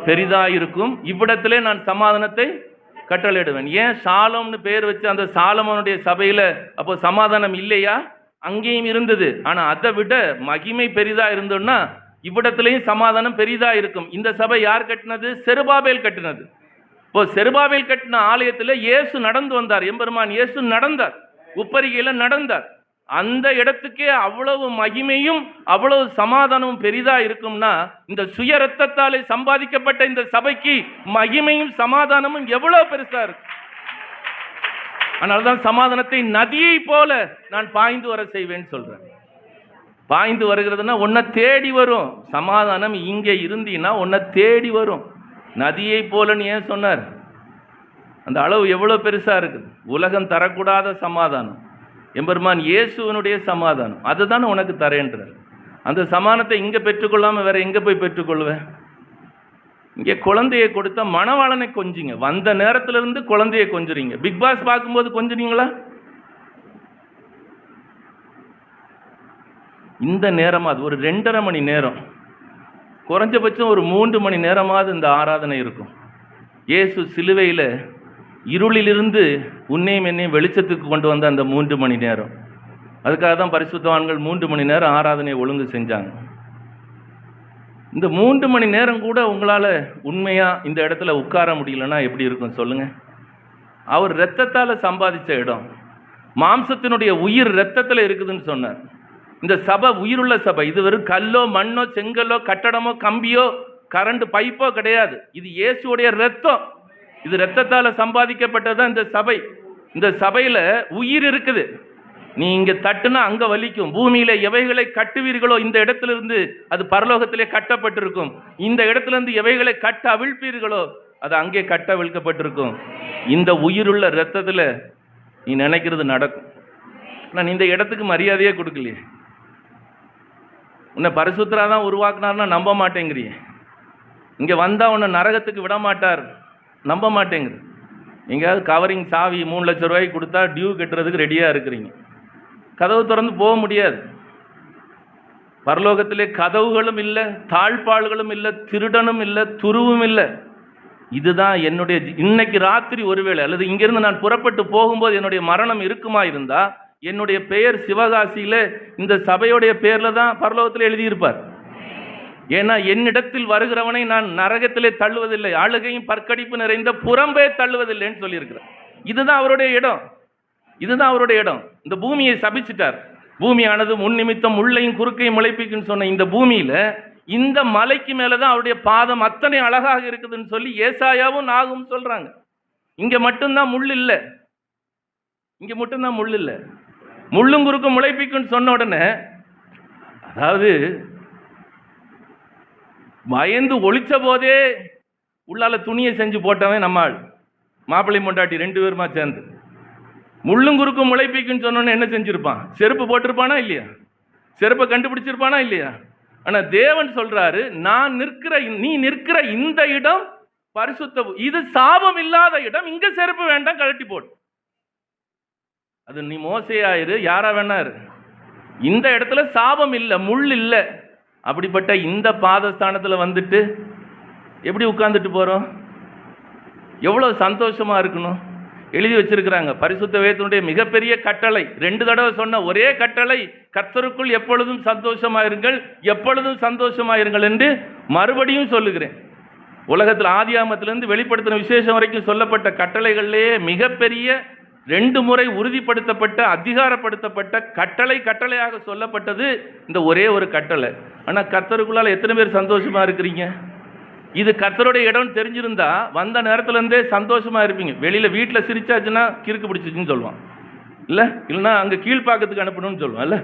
A: பெரிதாயிருக்கும், இவ்விடத்திலே நான் சமாதானத்தை கட்டளையிடுவேன். ஏன் சாலோம்னு பேர் வச்சு அந்த சாலமோனுடைய சபையில் அப்போ சமாதானம் இல்லையா? அங்கேயும் இருந்தது. ஆனால் அதை விட மகிமை பெரிதா இருந்தோன்னா இவ்விடத்திலையும் சமாதானம் பெரிதா இருக்கும். இந்த சபை யார் கட்டினது? செருபாபேல் கட்டினது. இப்போ செருபாபேல் கட்டின ஆலயத்தில் இயேசு நடந்து வந்தார். எம்பெருமான் இயேசு நடந்தார், உப்பரிகையில் நடந்தார். அந்த இடத்துக்கே அவ்வளவு மகிமையும் அவ்வளவு சமாதானமும் பெரிதா இருக்கும்னா இந்த சுய ரத்தத்தாலே சம்பாதிக்கப்பட்ட இந்த சபைக்கு மகிமையும் சமாதானமும் எவ்வளவு பெருசா இருக்கு. அதனால்தான் சமாதானத்தை நதியை போல நான் பாய்ந்து வர செய்வேன்னு சொல்றேன். பாய்ந்து வருகிறதுனா உன்னை தேடி வரும். சமாதானம் இங்கே இருந்தீன்னா உன்னை தேடி வரும். நதியை போலன்னு ஏன் சொன்னார்? அந்த அளவு எவ்வளோ பெருசாக இருக்குது. உலகம் தரக்கூடாத சமாதானம் எம்பெருமான் இயேசுவனுடைய சமாதானம், அதுதானே உனக்கு தரேன்றார். அந்த சமாதானத்தை இங்கே பெற்றுக்கொள்ளாமல் வேற எங்கே போய் பெற்றுக்கொள்வேன்? இங்கே குழந்தையை கொடுத்தா மணவாளனை கொஞ்சிங்க, வந்த நேரத்திலிருந்து குழந்தையை கொஞ்சுறீங்க. பிக் பாஸ் பார்க்கும்போது கொஞ்சுறீங்களா? இந்த நேரம் அது ஒரு 2.5 மணி நேரம், குறைஞ்சபட்சம் ஒரு 3 மணி நேரமாவது இந்த ஆராதனை இருக்கும். இயேசு சிலுவையில் இருளிலிருந்து உன்னையும் என்னையும் வெளிச்சத்துக்கு கொண்டு வந்த அந்த 3 மணி நேரம், அதுக்காக தான் பரிசுத்தவான்கள் 3 மணி நேரம் ஆராதனை ஒழுங்கு செஞ்சாங்க. இந்த 3 மணி நேரம் கூட உங்களால் உண்மையாக இந்த இடத்துல உட்கார முடியலன்னா எப்படி இருக்கும் சொல்லுங்கள்? அவர் இரத்தத்தால் சம்பாதிச்ச இடம், மாம்சத்தினுடைய உயிர் இரத்தத்தில் இருக்குதுன்னு சொன்னார். இந்த சபை உயிருள்ள சபை. இது வெறும் கல்லோ மண்ணோ செங்கல்லோ கட்டடமோ கம்பியோ கரண்ட் பைப்போ கிடையாது. இது இயேசுடைய இரத்தம். இது இரத்தத்தால் சம்பாதிக்கப்பட்டதான் இந்த சபை. இந்த சபையில் உயிர் இருக்குது. நீ இங்கே தட்டுனா அங்கே வலிக்கும். பூமியில எவைகளை கட்டுவீர்களோ இந்த இடத்திலிருந்து அது பரலோகத்திலே கட்டப்பட்டிருக்கும். இந்த இடத்திலிருந்து எவைகளை கட்ட அவிழ்ப்பீர்களோ அது அங்கே கட்ட அவிழ்க்கப்பட்டிருக்கும். இந்த உயிருள்ள இரத்தத்தில் நீ நினைக்கிறது நடக்கும். நான் இந்த இடத்துக்கு மரியாதையே கொடுக்கலையே. உன்னை பரிசுத்தரா தான் உருவாக்குனார்னா நம்ப மாட்டேங்கிறீ. இங்கே வந்தால் உன்னை நரகத்துக்கு விட மாட்டார், நம்ப மாட்டேங்குது. எங்கேயாவது கவரிங் சாவி 3 லட்சம் ரூபாய்க்கு கொடுத்தா டியூ கட்டுறதுக்கு ரெடியாக இருக்கிறீங்க. கதவு திறந்து போக முடியாது. பரலோகத்திலே கதவுகளும் இல்லை, தாழ்பாள்களும் இல்லை, திருடனும் இல்லை, துருவும் இல்லை. இதுதான் என்னுடைய இன்னைக்கு ராத்திரி ஒருவேளை அல்லது இங்கிருந்து நான் புறப்பட்டு போகும்போது என்னுடைய மரணம் இருக்குமா இருந்தா என்னுடைய பெயர் சிவகாசியில இந்த சபையுடைய பேர்ல தான் பரலோகத்தில் எழுதியிருப்பார். ஏன்னா என்னிடத்தில் வருகிறவனை நான் நரகத்திலே தள்ளுவதில்லை, அழுகையும் பற்கடிப்பு நிறைந்த புறம்பே தள்ளுவதில்லைன்னு சொல்லியிருக்கிறேன். இதுதான் அவருடைய இடம். இதுதான் அவருடைய இடம். இந்த பூமியை சபிச்சிட்டார். பூமியானது முன் நிமித்தம் முள்ளையும் குறுக்கையும் முளைப்பிக்குன்னு சொன்ன இந்த பூமியில இந்த மலைக்கு மேலதான் அவருடைய பாதம் அத்தனை அழகாக இருக்குதுன்னு சொல்லி ஏசாயாவும் நாகும் சொல்றாங்க. இங்க மட்டும்தான் முள் இல்லை, இங்க மட்டும்தான் முள் இல்லை. முள்ளும் குறுக்கும் முளைப்பிக்குன்னு சொன்ன உடனே அதாவது பயந்து ஒளிச்ச போதே உள்ளால துணியை செஞ்சு போட்டவன் நம்மாள் மாப்பிள்ளை மொண்டாட்டி 2 பேருமா சேர்ந்து முள்ளும் குறுக்கும் முளைப்பிக்குன்னு சொன்னோன்னு என்ன செஞ்சிருப்பான்? செருப்பு போட்டிருப்பானா இல்லையா? செருப்பை கண்டுபிடிச்சிருப்பானா இல்லையா? ஆனா தேவன் சொல்றாரு, நீ நிற்கிற இந்த இடம் பரிசுத்த, இது சாபம் இல்லாத இடம், இங்க செருப்பு வேண்டாம், கழட்டி போடு. அது நீ மோசையாயிரு, யாரா வேணாரு, இந்த இடத்துல சாபம் இல்லை, முள் இல்லை. அப்படிப்பட்ட இந்த பாதஸ்தானத்தில் வந்துட்டு எப்படி உட்கார்ந்துட்டு போறோம்? எவ்வளவு சந்தோஷமா இருக்கணும். எழுதி வச்சிருக்கிறாங்க. பரிசுத்த வேதத்தினுடைய மிகப்பெரிய கட்டளை, 2 தடவை சொன்ன ஒரே கட்டளை, கர்த்தருக்குள் எப்பொழுதும் சந்தோஷமாயிருங்கள், எப்பொழுதும் சந்தோஷமாயிருங்கள் என்று மறுபடியும் சொல்லுகிறேன். உலகத்தில் ஆதியாகமத்திலிருந்து வெளிப்படுத்தின விசேஷம் வரைக்கும் சொல்லப்பட்ட கட்டளைகளிலேயே மிகப்பெரிய 2 முறை உறுதிப்படுத்தப்பட்ட அதிகாரப்படுத்தப்பட்ட கட்டளையாக சொல்லப்பட்டது இந்த ஒரே ஒரு கட்டளை. ஆனால் கர்த்தருக்குள்ளால் எத்தனை பேர் சந்தோஷமா இருக்கிறீங்க? இது கர்த்தருடைய இடம் தெரிஞ்சிருந்தா வந்த நேரத்துல இருந்தே சந்தோஷமா இருப்பீங்க. வெளியில வீட்டில் சிரிச்சாச்சுன்னா கிறுக்கு பிடிச்சிச்சுன்னு சொல்லுவான், இல்லை இல்லைன்னா அங்கே கீழ்ப்பாக்கத்துக்கு அனுப்பணும்னு சொல்லுவான். இல்லை,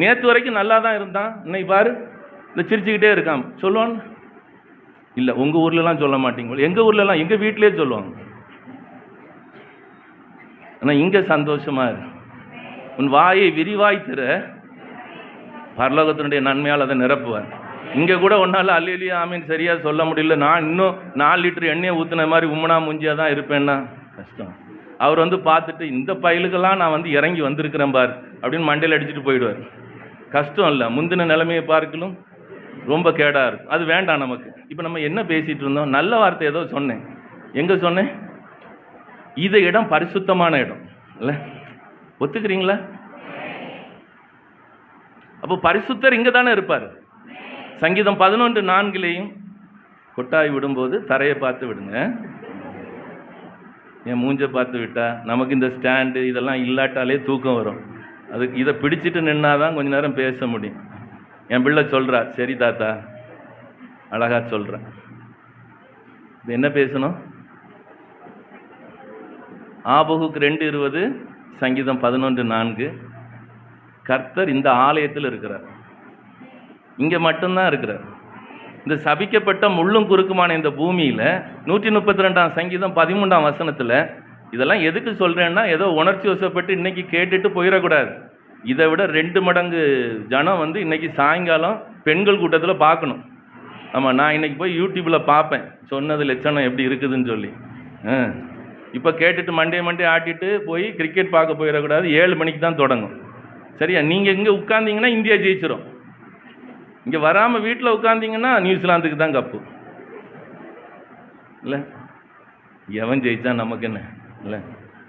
A: நேற்று வரைக்கும் நல்லா தான் இருந்தான், இன்னைக்கு பாரு இந்த சிரிச்சுக்கிட்டே இருக்கான் சொல்லுவான். இல்லை, உங்கள் ஊர்லலாம் சொல்ல மாட்டீங்க, எங்கள் ஊர்லலாம் எங்கள் வீட்டிலே சொல்லுவாங்க. ஆனால் இங்கே சந்தோஷமா இரு. உன் வாயை விரிவாய் திற, பரலோகத்தினுடைய நன்மையால் அதை நிரப்புவார். இங்கே கூட ஒன்றால் அல்லியா ஆமீன் சரியாக சொல்ல முடியல, நான் இன்னும் 4 லிட்டர் எண்ணெயை ஊற்றின மாதிரி உம்மனா முஞ்சியாக தான் இருப்பேன்னா கஷ்டம். அவர் வந்து பார்த்துட்டு இந்த பயிலுக்கெல்லாம் நான் வந்து இறங்கி வந்திருக்கிறேன் பார் அப்படின்னு மண்டையில் அடிச்சுட்டு போயிடுவார். கஷ்டம் இல்லை, முந்தின நிலைமையை பார்க்கலும் ரொம்ப கேடாக இருக்கும். அது வேண்டாம் நமக்கு. இப்போ நம்ம என்ன பேசிகிட்டு இருந்தோம்? நல்ல வார்த்தை ஏதோ சொன்னேன். எங்கே சொன்னேன்? இது இடம் பரிசுத்தமான இடம் இல்லை, ஒத்துக்கிறீங்களா? அப்போ பரிசுத்தர் இங்கே தானே இருப்பார். சங்கீதம் 11:4 கொட்டாய் விடும்போது தரையை பார்த்து விடுங்க, என் மூஞ்சை பார்த்து விட்டா. நமக்கு இந்த ஸ்டாண்டு இதெல்லாம் இல்லாட்டாலே தூக்கம் வரும். அதுக்கு இதை பிடிச்சிட்டு நின்னாதான் கொஞ்ச நேரம் பேச முடியும். என் பிள்ளை சொல்கிறா, சரி தாத்தா அழகா சொல்கிறேன். இது என்ன பேசணும்? ஆபகுக்கு 2:20, சங்கீதம் 11:4. கர்த்தர் இந்த ஆலயத்தில் இருக்கிறார், இங்கே மட்டும்தான் இருக்கிறார். இந்த சபிக்கப்பட்ட முள்ளும் குறுக்குமான இந்த பூமியில் 132ஆம் சங்கீதம் 13ஆம் வசனத்தில் இதெல்லாம் எதுக்கு சொல்கிறேன்னா, ஏதோ உணர்ச்சி வசப்பட்டு இன்னைக்கு கேட்டுட்டு போயிடக்கூடாது. இதை விட 2 மடங்கு ஜனம் வந்து இன்னைக்கு சாயங்காலம் பெண்கள் கூட்டத்தில் பார்க்கணும். ஆமாம், நான் இன்னைக்கு போய் யூடியூப்பில் பார்ப்பேன் சொன்னது லட்சணம் எப்படி இருக்குதுன்னு சொல்லி. இப்போ கேட்டுட்டு மண்டே ஆட்டிட்டு போய் கிரிக்கெட் பார்க்க போயிடக்கூடாது. 7 மணிக்கு தான் தொடங்கும். சரியா? நீங்கள் இங்கே உட்கார்ந்தீங்கன்னா இந்தியா ஜெயிச்சிடும். இங்கே வராமல் வீட்டில் உட்கார்ந்தீங்கன்னா நியூசிலாந்துக்கு தான் கப்பு. இல்லை, எவன் ஜெயிச்சா நமக்கு என்ன? இல்லை,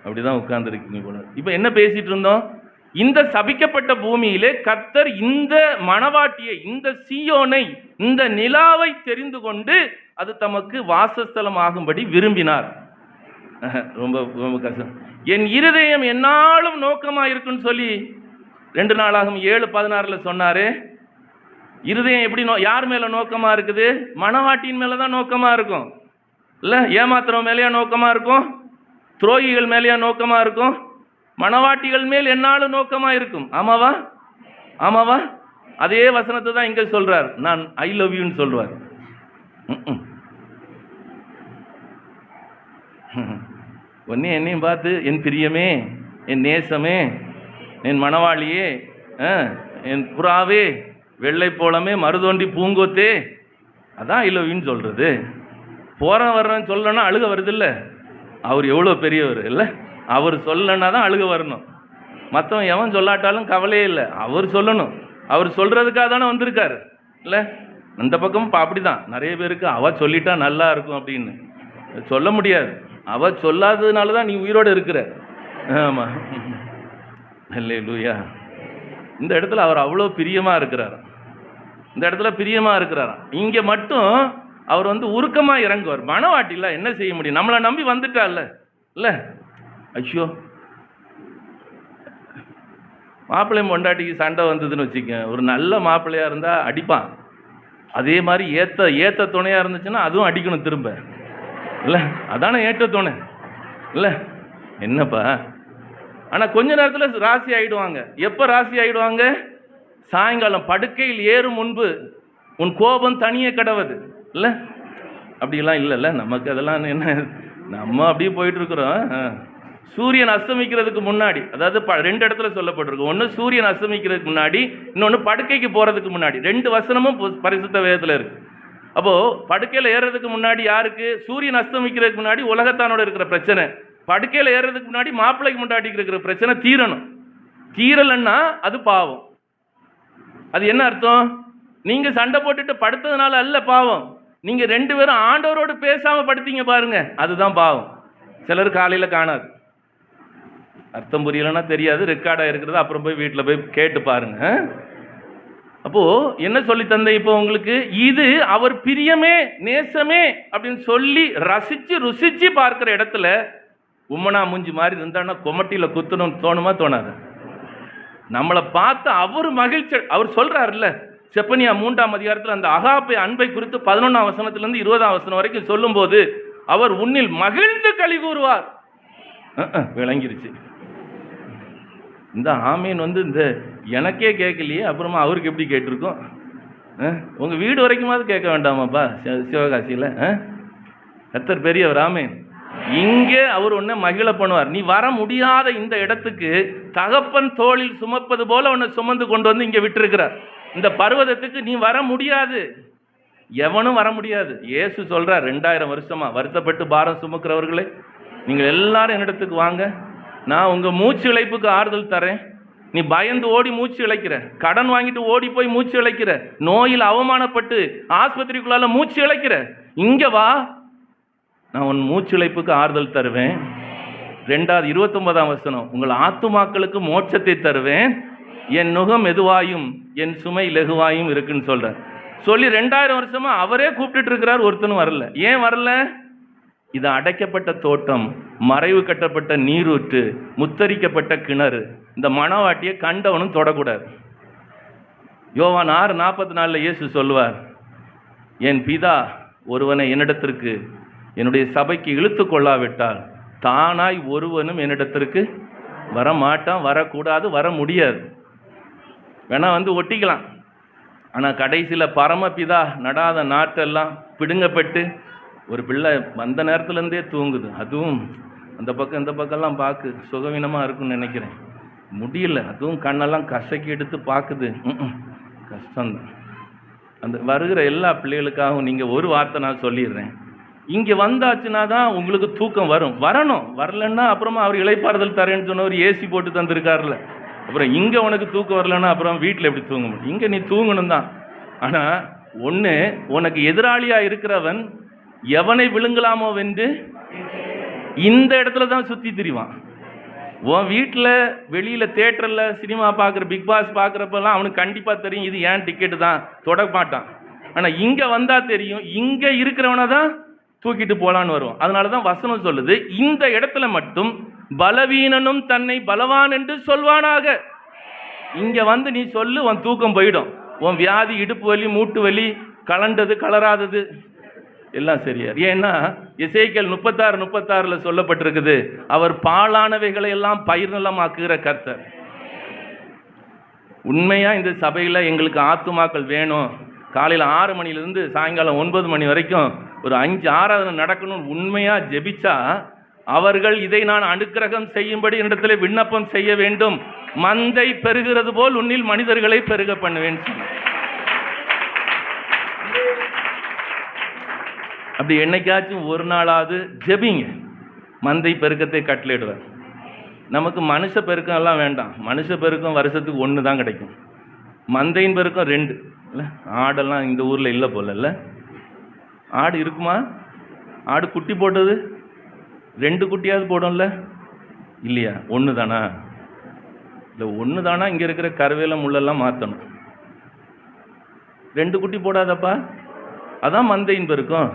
A: அப்படி தான் உட்கார்ந்துருக்கீங்க போல. இப்போ என்ன பேசிகிட்டு இருந்தோம்? இந்த சபிக்கப்பட்ட பூமியிலே கர்த்தர் இந்த மணவாட்டியை, இந்த சீயோனை, இந்த நிலாவை தெரிந்து கொண்டு அது தமக்கு வாசஸ்தலம் ஆகும்படி விரும்பினார். ரொம்ப ரொம்ப கஷ்டம். என் இருதயம் என்னாலும் நோக்கமா இருக்குன்னு சொல்லி 2 நாளாகும் 7:16 சொன்னாரு. இருதயம் எப்படி யார் மேல நோக்கமா இருக்குது? மணவாட்டியின் மேல தான் நோக்கமா இருக்கும். இல்ல ஏமாத்துறவன் மேலேயா நோக்கமா இருக்கும்? துரோகிகள் மேலேயா நோக்கமா இருக்கும்? மணவாட்டிகள் மேல் என்னாலும் நோக்கமா இருக்கும். ஆமாவா? ஆமாவா? அதே வசனத்தை தான் இங்க சொல்றார். நான் ஐ லவ் யூன்னு சொல்றார். ஒன்னே என்னையும் பார்த்து என் பிரியமே, என் நேசமே, என் மணவாளியே, என் புறாவே, வெள்ளை போலமே, மருதோண்டி பூங்கோத்தே, அதான் ஐ லவ் யூன்னு சொல்றது. போறேன் வர்றேன்னு சொல்லனா அழுக வருது இல்லை? அவர் எவ்வளோ பெரியவர் இல்லை? அவர் சொல்லனா தான் அழுக வரணும். மற்றவன் எவன் சொல்லாட்டாலும் கவலையே இல்லை, அவர் சொல்லணும். அவர் சொல்றதுக்காக தானே வந்திருக்காரு இல்லை? அந்த பக்கமும் அப்படிதான். நிறைய பேருக்கு அவ சொல்லிட்டா நல்லா இருக்கும் அப்படின்னு சொல்ல முடியாது. அவ சொல்லாததுனால தான் நீ உயிரோடு இருக்கிற. ஆமா, அல்லேலூயா. இந்த இடத்துல அவர் அவ்வளோ பிரியமா இருக்கிறார். இந்த இடத்துல பிரியமா இருக்கிறார். இங்க மட்டும் அவர் உருக்கமா இறங்குவார். மணவாட்டில என்ன செய்ய முடியும்? நம்மளை நம்பி வந்துட்டால இல்ல. ஐயோ, மாப்பிள்ளையும் பொண்டாட்டிக்கு சண்டை வந்ததுன்னு வச்சுக்க, ஒரு நல்ல மாப்பிள்ளையா இருந்தா அடிப்பான். அதே மாதிரி ஏத்த துணையா இருந்துச்சுன்னா அதுவும் அடிக்கணும் திரும்ப இல்ல. அதானே ஏற்ற துணை இல்ல. என்னப்பா, ஆனா கொஞ்ச நேரத்தில் ராசி ஆயிடுவாங்க. எப்ப ராசி ஆயிடுவாங்க? சாயங்காலம் படுக்கையில் ஏறும் முன்பு உன் கோபம் தனியே கடவுது இல்ல. அப்படிலாம் இல்லைல்ல நமக்கு. அதெல்லாம் என்ன, நம்ம அப்படியே போயிட்டு இருக்கிறோம். சூரியன் அஸ்தமிக்கிறதுக்கு முன்னாடி, அதாவது 2 இடத்துல சொல்லப்பட்டிருக்கு. ஒன்று சூரியன் அஸ்தமிக்கிறதுக்கு முன்னாடி, இன்னொன்று படுக்கைக்கு போறதுக்கு முன்னாடி. 2 வசனமும் பரிசுத்த வேதத்தில் இருக்கு. அப்போ படுக்கையில் ஏறதுக்கு முன்னாடி யாருக்கு? சூரியன் அஸ்தமிக்கிறதுக்கு முன்னாடி உலகத்தானோட இருக்கிற பிரச்சனை. படுக்கையில் ஏறதுக்கு முன்னாடி மாப்பிள்ளைக்கு முன்னாடி இருக்கிற பிரச்சனை தீரணும். தீரலன்னா அது பாவம். அது என்ன அர்த்தம்? நீங்க சண்டை போட்டுட்டு படுத்ததுனால அல்ல பாவம். நீங்க 2 பேரும் ஆண்டவரோடு பேசாம படுத்தீங்க பாருங்க, அதுதான் பாவம். சிலர் காலையில காணாது. அர்த்தம் புரியலன்னா தெரியாது, ரெக்கார்டா இருக்கிறது. அப்புறம் போய் வீட்டில் போய் கேட்டு பாருங்க. அப்போ என்ன சொல்லி தந்த இப்போ உங்களுக்கு? இது அவர் பிரியமே, நேசமே அப்படின்னு சொல்லி ரசிச்சு ருசிச்சு பார்க்கிற இடத்துல உம்மனா மூஞ்சி மாதிரி இருந்தான்னா கொமட்டியில குத்தணும் தோணுமா தோணாது? நம்மளை பார்த்து அவர் மகிழ்ச்சி. அவர் சொல்றாருல்ல, செப்பனியா 3ஆம் அதிகாரத்தில் அந்த அகாப்பை அன்பை குறித்து 11ஆம் வசனத்திலிருந்து 20ஆம் வசனம் வரைக்கும் சொல்லும் போது, அவர் உன்னில் மகிழ்ந்து களி கூறுவார். விளங்கிருச்சு. இந்த ஆமீன் இந்த எனக்கே கேட்கலையே, அப்புறமா அவருக்கு எப்படி கேட்டிருக்கோம்? உங்க வீடு வரைக்குமாவது கேட்க வேண்டாமாப்பா? சிவகாசியில் கர்த்தர் பெரியவர். ஆமீன். இங்கே அவர் உன்னை மகிழ பண்ணுவார். நீ வர முடியாத இந்த இடத்துக்கு தகப்பன் தோளில் சுமப்பது போல உன்னை சுமந்து கொண்டு வந்து இங்கே விட்டுருக்கிறார். இந்த பர்வதத்துக்கு நீ வர முடியாது, எவனும் வர முடியாது. இயேசு சொல்றார் 2000 வருஷமா, வருத்தப்பட்டு பாரம் சுமக்கிறவர்களே நீங்கள் எல்லாரும் என்னிடத்துக்கு வாங்க, நான் உங்க மூச்சு இழைப்புக்கு ஆறுதல் தரேன். நீ பயந்து ஓடி மூச்சு இழைக்கிற, கடன் வாங்கிட்டு ஓடி போய் மூச்சு இழைக்கிற, நோயில் அவமானப்பட்டு ஆஸ்பத்திரிக்குள்ளால மூச்சு இழைக்கிற, இங்க வா, நான் உன் மூச்சு இழைப்புக்கு ஆறுதல் தருவேன். 29ஆம் வசனம், உங்கள் ஆத்துமாக்களுக்கு மோட்சத்தை தருவேன், என் நுகம் மெதுவாயும் என் சுமை லெகுவாயும் இருக்குன்னு சொல்ற. சொல்லி 2000 வருஷமா அவரே கூப்பிட்டு இருக்கிறார், ஒருத்தனும் வரல. ஏன் வரல? இது அடைக்கப்பட்ட தோட்டம், மறைவு கட்டப்பட்ட நீரூற்று, முத்தரிக்கப்பட்ட கிணறு. இந்த மணவாட்டியை கண்டவனும் தொடக்கூடாது. யோவான் 6:44 இயேசு சொல்லுவார், என் பிதா ஒருவனை என்னிடத்திற்கு என்னுடைய சபைக்கு இழுத்து கொள்ளாவிட்டால் தானாய் ஒருவனும் என்னிடத்திற்கு வர மாட்டான், வரக்கூடாது, வர முடியாது. வேணா ஒட்டிக்கலாம். ஆனால் கடைசியில் பரமபிதா நடாத நாட்டெல்லாம் பிடுங்கப்பட்டு ஒரு பிள்ளை வந்த நேரத்துலேருந்தே தூங்குது. அதுவும் அந்த பக்கம் இந்த பக்கம்லாம் பார்க்கு சுகவீனமாக இருக்குன்னு நினைக்கிறேன். முடியல, அதுவும் கண்ணெல்லாம் கசக்கி எடுத்து பார்க்குது. கஷ்டம்தான். அந்த வருகிற எல்லா பிள்ளைகளுக்காகவும் நீங்கள் ஒரு வார்த்தை நான் சொல்லிடுறேன். இங்கே வந்தாச்சுன்னா தான் உங்களுக்கு தூக்கம் வரணும். வரலன்னா அப்புறமா அவர் இளைப்பாறுதல் தரேன்னு சொன்னவர் ஏசி போட்டு தந்திருக்காருல. அப்புறம் இங்கே உனக்கு தூக்கம் வரலன்னா அப்புறம் வீட்டில் எப்படி தூங்க முடியும்? இங்கே நீ தூங்கணும் தான். ஆனால் ஒன்று, உனக்கு எதிராளியாக இருக்கிறவன் எவனை விழுங்கலாமோ வென்று இந்த இடத்துல தான் சுற்றி திரிவான். உன் வீட்டில் வெளியில் தேட்டரில் சினிமா பார்க்குற பிக் பாஸ் பார்க்குறப்பெல்லாம் அவனுக்கு கண்டிப்பாக தெரியும் இது ஏன் டிக்கெட்டு தான், தொட மாட்டான். ஆனால் இங்கே வந்தால் தெரியும், இங்கே இருக்கிறவனை தான் தூக்கிட்டு போகலான்னு வரும். அதனால தான் வசனம் சொல்லுது, இந்த இடத்துல மட்டும் பலவீனனும் தன்னை பலவான் என்று சொல்வானாக. இங்கே வந்து நீ சொல்லு, உன் தூக்கம் போயிடும். உன் வியாதி, இடுப்பு வலி, மூட்டு வலி, கலண்டது கலராதது எல்லாம் சரியா. ஏன்னா எசேக்கியேல் 36:36 சொல்லப்பட்டிருக்குது, அவர் பாழானவைகளை எல்லாம் பயிர் நிலமாக்குகிற கர்த்தர். உண்மையா இந்த சபையில் எங்களுக்கு ஆத்துமாக்கள் வேணும், காலையில் 6 மணிலிருந்து சாயங்காலம் 9 மணி வரைக்கும் ஒரு 5 ஆராதனை நடக்கணும்னு உண்மையா ஜெபிச்சா, அவர்கள் இதை நான் அனுக்கிரகம் செய்யும்படி இடத்துல விண்ணப்பம் செய்ய வேண்டும். மந்தை பெருகிறது போல் உன்னில் மனிதர்களை பெருக பண்ணுவேன். அப்படி என்னைக்காச்சும் ஒரு நாளாவது ஜெபிங்க, மந்தை பெருக்கத்தை கட்டளையிடுவார். நமக்கு மனுஷ பெருக்கம் எல்லாம் வேண்டாம். மனுஷ பெருக்கம் வருஷத்துக்கு 1 தான் கிடைக்கும், மந்தையின் பெருக்கம் 2 இல்லை. ஆடெல்லாம் இந்த ஊரில் இல்லை போல இல்லை. ஆடு இருக்குமா? ஆடு குட்டி போட்டது 2 குட்டியாவது போடும்ல, இல்லையா? 1 தானா? இல்லை 1 தானா? இங்கே இருக்கிற கருவேல முள்ளெல்லாம் மாற்றணும். 2 குட்டி போடாதப்பா, அதான் மந்தையின் பெருக்கம்.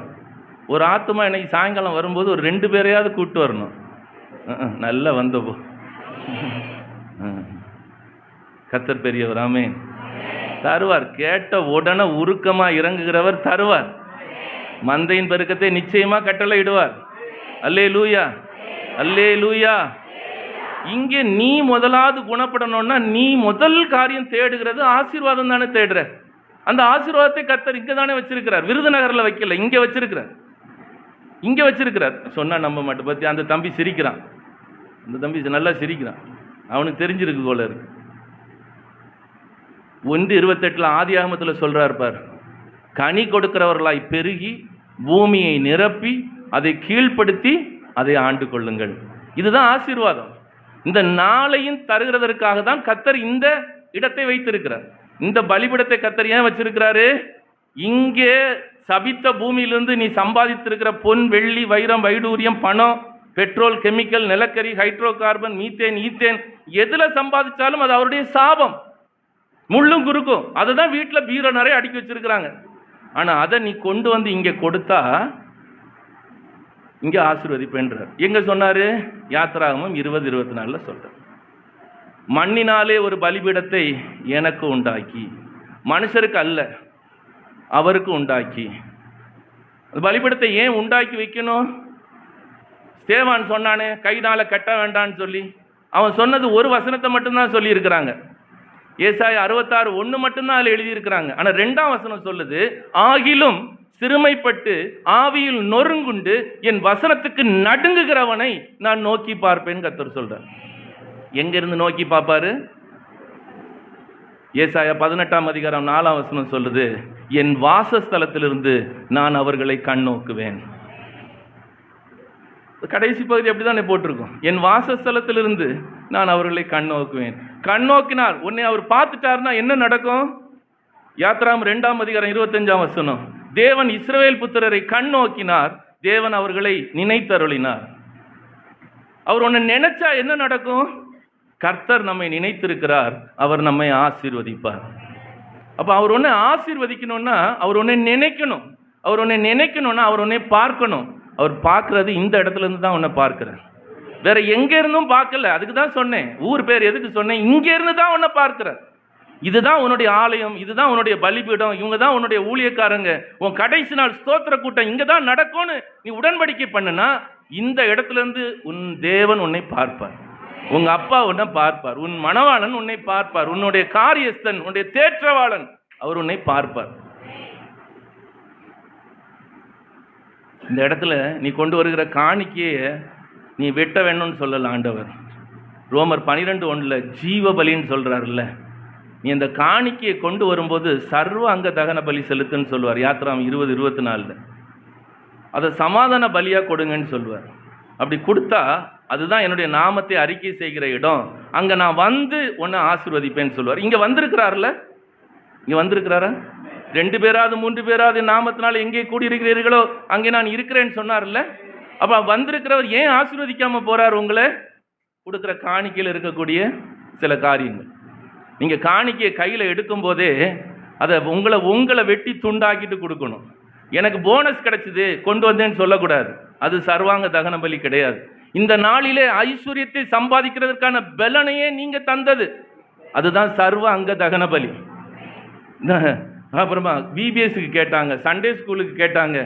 A: ஒரு ஆத்துமா இன்னைக்கு சாயங்காலம் வரும்போது ஒரு 2 பேரையாவது கூப்பிட்டு வரணும். நல்லா வந்தப்போ கர்த்தர் பெரியவர். ஆமென். தருவார். கேட்ட உடனே உருக்கமாக இறங்குகிறவர் தருவார். மந்தையின் பெருக்கத்தை நிச்சயமாக கட்டளையிடுவார். அல்லேலூயா, அல்லேலூயா. இங்கே நீ முதலாவது குணப்படணும்னா நீ முதல் காரியம் தேடுகிறது ஆசீர்வாதம் தானே தேடுற. அந்த ஆசீர்வாதத்தை கர்த்தர் இங்கே தானே வச்சிருக்கிறார். விருதுநகரில் வைக்கல, இங்கே வச்சிருக்கிறார். இங்கே வச்சிருக்கிறார். சொன்னால் நம்ப மாட்டேன். பற்றி அந்த தம்பி சிரிக்கிறான், அந்த தம்பி நல்லா சிரிக்கிறான், அவனுக்கு தெரிஞ்சிருக்கு போல இருக்கு. 1:28 ஆதியாகமத்தில் சொல்கிறார் பார், கனி கொடுக்கிறவர்களாய் பெருகி பூமியை நிரப்பி அதை கீழ்ப்படுத்தி அதை ஆண்டு கொள்ளுங்கள். இதுதான் ஆசீர்வாதம். இந்த நாளையும் தருகிறதற்காக தான் கர்த்தர் இந்த இடத்தை வைத்திருக்கிறார். இந்த பலிபீடத்தை கர்த்தர் ஏன் வச்சிருக்கிறாரு? இங்கே சபித்த பூமியிலிருந்து நீ சம்பாதித்திருக்கிற பொன், வெள்ளி, வைரம், வைடூரியம், பணம், பெட்ரோல், கெமிக்கல், நிலக்கரி, ஹைட்ரோ கார்பன், மீத்தேன், ஈத்தேன், எதுல சம்பாதிச்சாலும் அது அவருடைய சாபம், முள்ளும் குறுக்கும். அதை தான் வீட்டில் பீரோ நிறைய அடுக்கி வச்சிருக்கிறாங்க. ஆனால் அதை நீ கொண்டு வந்து இங்கே கொடுத்தா இங்கே ஆசீர்வதிப்பேன்றார். எங்க சொன்னாரு? யாத்திராகமம் 20:24 சொல்றார். மண்ணினாலே ஒரு பலிபீடத்தை எனக்கு உண்டாக்கி, மனுஷருக்கு அல்ல அவருக்கு உண்டாக்கி. பலிபீடத்தை ஏன் உண்டாக்கி வைக்கணும்? ஸ்தேவான் சொன்னானே கைனால கட்ட வேண்டான்னு சொல்லி, அவன் சொன்னது ஒரு வசனத்தை மட்டும்தான் சொல்லி இருக்கிறாங்க. ஏசாயா 66:1 மட்டும்தான் அதில் எழுதியிருக்கிறாங்க. ஆனால் 2ஆம் வசனம் சொல்லுது, ஆகிலும் சிறுமைப்பட்டு ஆவியில் நொறுங்குண்டு என் வசனத்துக்கு நடுங்குகிறவனை நான் நோக்கி பார்ப்பேன் கர்த்தர் சொல்றார். எங்க இருந்து நோக்கி பார்ப்பாரு? ஏசாயா 18:4 வசனம் சொல்லுது, என் வாசஸ்தலத்திலிருந்து நான் அவர்களை கண் நோக்குவேன். கடைசி பகுதி அப்படிதான் போட்டிருக்கோம், என் வாசஸ்தலத்திலிருந்து நான் அவர்களை கண் நோக்குவேன். கண் நோக்கினார், உன்னை அவர் பார்த்துட்டாருன்னா என்ன நடக்கும்? யாத்திராகமம் 2:25 வசனம், தேவன் இஸ்ரவேல் புத்திரரை கண் நோக்கினார், தேவன் அவர்களை நினைத்தருளினார். அவர் உன்னை நினைச்சா என்ன நடக்கும்? கர்த்தர் நம்மை நினைத்திருக்கிறார், அவர் நம்மை ஆசீர்வதிப்பார். அப்போ அவர் ஒன்றை ஆசீர்வதிக்கணும்னா அவர் ஒன்றை நினைக்கணும். அவர் ஒன்றை நினைக்கணும்னா அவர் ஒன்றை பார்க்கணும். அவர் பார்க்கறது இந்த இடத்துல இருந்து தான் உன்னை பார்க்கிறார், வேற எங்க இருந்தும் பார்க்கல. அதுக்கு தான் சொன்னேன், ஊர் பேர் எதுக்கு சொன்னேன்? இங்க இருந்து தான் உன்னை பார்க்கிறார். இதுதான் உன்னுடைய ஆலயம், இதுதான் உன்னுடைய பலிபீடம், இவங்க தான் உன்னுடைய ஊழியக்காரங்க. உன் கடைசி நாள் ஸ்தோத்திர கூட்டம் இங்கே தான் நடக்கும்னு நீ உடன்படிக்கை பண்ணுனா, இந்த இடத்துல இருந்து உன் தேவன் உன்னை பார்ப்பார், உங்க அப்பா உன்னை பார்ப்பார், உன் மணவாளன் உன்னை பார்ப்பார், உன்னுடைய காரியஸ்தன், உன்னுடைய தேற்றவாளன் அவர் உன்னை பார்ப்பார். இந்த இடத்துல நீ கொண்டு வருகிற காணிக்கையை நீ வெட்ட வேணும்னு சொல்லல ஆண்டவர். ரோமர் 12:1 ஜீவ பலின்னு சொல்றாருல்ல, நீ அந்த காணிக்கையை கொண்டு வரும்போது சர்வ அங்க தகன பலி செலுத்துன்னு சொல்லுவார். யாத்திராகமம் 20:24 அதை சமாதான பலியாக கொடுங்கன்னு சொல்லுவார். அப்படி கொடுத்தா அதுதான் என்னுடைய நாமத்தை அறிக்கை செய்கிற இடம், அங்கே நான் வந்து உன்னை ஆசீர்வதிப்பேன்னு சொல்லுவார். இங்கே வந்திருக்கிறார்ல, இங்கே வந்திருக்கிறாரா? 2 பேராவது 3 பேராவது நாமத்தினால எங்கே கூடியிருக்கிறீர்களோ அங்கே நான் இருக்கிறேன்னு சொன்னார்ல. அப்போ வந்திருக்கிறவர் ஏன் ஆசீர்வதிக்காமல் போறார் உங்களை? கொடுக்குற காணிக்கையில் இருக்கக்கூடிய சில காரியங்கள். நீங்கள் காணிக்கையை கையில் எடுக்கும் போதே அதை உங்களை வெட்டி துண்டாக்கிட்டு கொடுக்கணும். எனக்கு போனஸ் கிடைச்சிது கொண்டு வந்தேன்னு சொல்லக்கூடாது. அது சர்வாங்க தகன பலி கிடையாது. இந்த நாளிலே ஐஸ்வர்யத்தை சம்பாதிக்கிறதுக்கான பலனையே நீங்கள் தந்தது, அதுதான் சர்வ அங்க தகன பலி. அப்புறமா விபிஎஸ்க்கு கேட்டாங்க, சண்டே ஸ்கூலுக்கு கேட்டாங்க,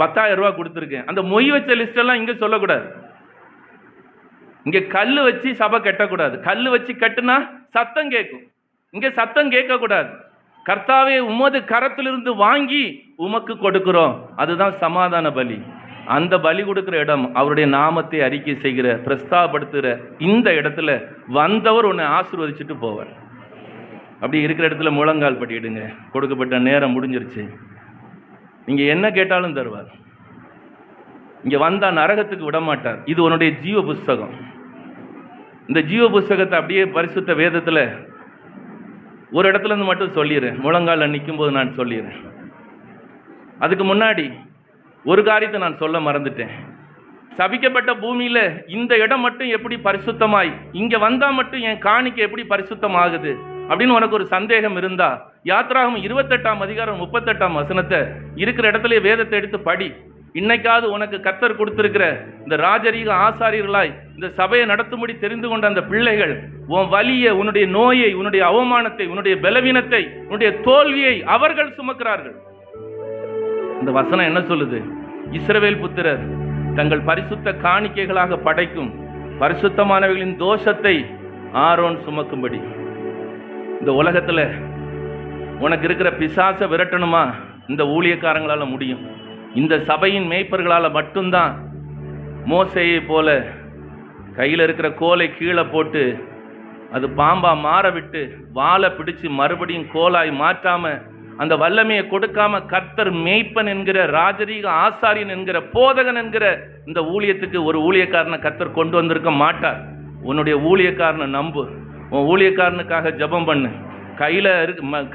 A: 10,000 ரூபா கொடுத்துருக்கேன். அந்த மொய் வச்ச லிஸ்டெல்லாம் இங்கே சொல்லக்கூடாது. இங்கே கல் வச்சு சபை கட்டக்கூடாது. கல் வச்சு கட்டுனா சத்தம் கேட்கும், இங்கே சத்தம் கேட்கக்கூடாது. கர்த்தாவே உமது கரத்திலிருந்து வாங்கி உமக்கு கொடுக்கிறோம், அதுதான் சமாதான பலி. அந்த பலி கொடுக்குற இடம் அவருடைய நாமத்தை அறிக்கை செய்கிற பிரஸ்தாபடுத்துகிற இந்த இடத்துல வந்தவர் உன்னை ஆசீர்வதிச்சுட்டு போவார். அப்படி இருக்கிற இடத்துல முழங்கால் படியிடுங்க. கொடுக்கப்பட்ட நேரம் முடிஞ்சிருச்சு. நீங்கள் என்ன கேட்டாலும் தருவார். இங்கே வந்தால் நரகத்துக்கு விட மாட்டார். இது உன்னுடைய ஜீவ புஸ்தகம். இந்த ஜீவ புஸ்தகத்தை அப்படியே பரிசுத்த வேதத்தில் ஒரு இடத்துல இருந்து மட்டும் சொல்லிடுறேன். முழங்காலில் நிற்கும் போது நான் சொல்லிடுறேன். அதுக்கு முன்னாடி ஒரு காரியத்தை நான் சொல்ல மறந்துட்டேன். சபிக்கப்பட்ட பூமியில் இந்த இடம் மட்டும் எப்படி பரிசுத்தமாய், இங்கே வந்தால் மட்டும் என் காணிக்கை எப்படி பரிசுத்தமாகுது அப்படின்னு உனக்கு ஒரு சந்தேகம் இருந்தா, யாத்ராகமம் 28ஆம் அதிகாரம் 38ஆம் வசனத்தை இருக்கிற இடத்துல வேதத்தை எடுத்து படி. இன்னைக்காவது உனக்கு கர்த்தர் கொடுத்திருக்கிற இந்த ராஜரீக ஆசாரியர்களாய் இந்த சபையை நடத்தும்படி தெரிந்து கொண்ட அந்த பிள்ளைகள் உன் வலியை, உன்னுடைய நோயை, உன்னுடைய அவமானத்தை, உன்னுடைய பலவீனத்தை, உன்னுடைய தோல்வியை அவர்கள் சுமக்கிறார்கள். இந்த வசனம் என்ன சொல்லுது? இஸ்ரவேல் புத்திரர் தங்கள் பரிசுத்த காணிக்கைகளாக படைக்கும் பரிசுத்தமானவர்களின் தோஷத்தை ஆரோன் சுமக்கும்படி. இந்த உலகத்தில் உனக்கு இருக்கிற பிசாசை விரட்டணுமா? இந்த ஊழியக்காரங்களால் முடியும். இந்த சபையின் மேய்ப்பர்களால் மட்டும்தான். மோசேயை போல கையில் இருக்கிற கோலை கீழே போட்டு அது பாம்பா மாற விட்டு வாழை பிடிச்சு மறுபடியும் கோலாய் மாற்றாம அந்த வல்லமையை கொடுக்காம கர்த்தர் மேய்ப்பன் என்கிற ராஜரீக ஆசாரியன் என்கிற போதகன் என்கிற இந்த ஊழியத்துக்கு ஒரு ஊழியக்காரனை கர்த்தர் கொண்டு வந்திருக்க மாட்டார். உன்னுடைய ஊழியக்காரனை நம்பு. உன் ஊழியக்காரனுக்காக ஜெபம் பண்ணு.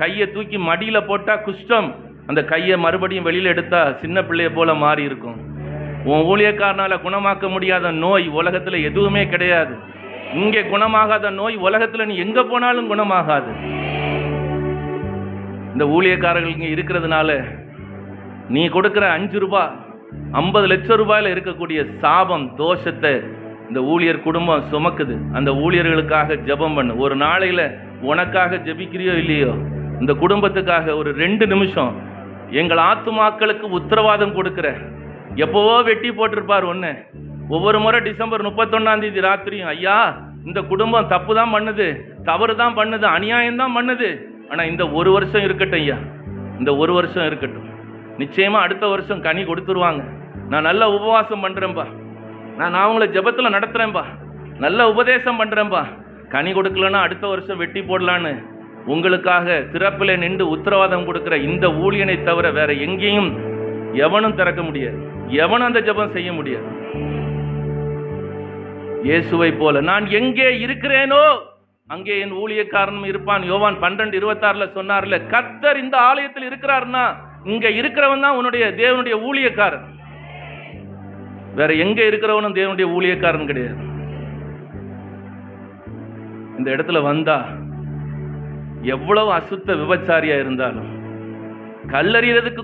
A: கையை தூக்கி மடியில் போட்டால் குஷ்டம், அந்த கையை மறுபடியும் வெளியில் எடுத்தா சின்ன பிள்ளைய போல மாறி இருக்கும். உன் ஊழியக்காரனால் குணமாக்க முடியாத நோய் உலகத்தில் எதுவுமே கிடையாது. இங்கே குணமாகாத நோய் உலகத்தில் நீ எங்கே போனாலும் குணமாகாது. இந்த ஊழியக்காரர்கள் இங்கே இருக்கிறதுனால நீ கொடுக்குற 5 ரூபாய் 50 லட்சம் ரூபாயில் இருக்கக்கூடிய சாபம் தோஷத்தை இந்த ஊழியர் குடும்பம் சுமக்குது. அந்த ஊழியர்களுக்காக ஜெபம் பண்ணு. ஒரு நாளையில் உனக்காக ஜெபிக்கிறியோ இல்லையோ, இந்த குடும்பத்துக்காக ஒரு 2 நிமிஷம் எங்கள் ஆத்துமாக்களுக்கு உத்தரவாதம் கொடுக்குற. எப்போவோ வெட்டி போட்டிருப்பார் ஒன்று. ஒவ்வொரு முறை டிசம்பர் 31ஆம் தேதி ராத்திரியும், ஐயா இந்த குடும்பம் தப்பு தான் பண்ணுது, தவறு தான் பண்ணுது, அநியாயம் தான் பண்ணுது, ஆனால் இந்த 1 வருஷம் இருக்கட்டும் ஐயா, இந்த 1 வருஷம் இருக்கட்டும், நிச்சயமாக அடுத்த வருஷம் கனி கொடுத்துருவாங்க. நான் நல்ல உபவாசம் பண்ணுறேன்பா, நான் அவங்கள ஜெபத்தில் நடத்துகிறேன்பா, நல்ல உபதேசம் பண்ணுறேன்பா, கனி கொடுக்கலன்னா அடுத்த வருஷம் வெட்டி போடலான்னு உங்களுக்காக திறப்பில் நின்று உத்தரவாதம் கொடுக்குற இந்த ஊழியனை தவிர வேற எங்கேயும் எவனும் திறக்க முடியாது, எவனும் அந்த ஜெபம் செய்ய முடியாது. இயேசுவை போல நான் எங்கே இருக்கிறேனோ அங்கே என் ஊழியக்காரனும் இருப்பான். யோவான் 12:26 சொன்னார்ல, கர்த்தர் இந்த ஆலயத்தில் இருக்கிறார்னா இங்க இருக்கிறவன் தான் உன்னுடைய தேவனுடைய ஊழியக்காரன். வேற எங்க இருக்கிறவனும் தேவனுடைய ஊழியக்காரன் கிடையாது. இந்த இடத்துல வந்தா எவ்வளவு அசுத்த விபச்சாரியா இருந்தாலும், கல்லறியறதுக்கு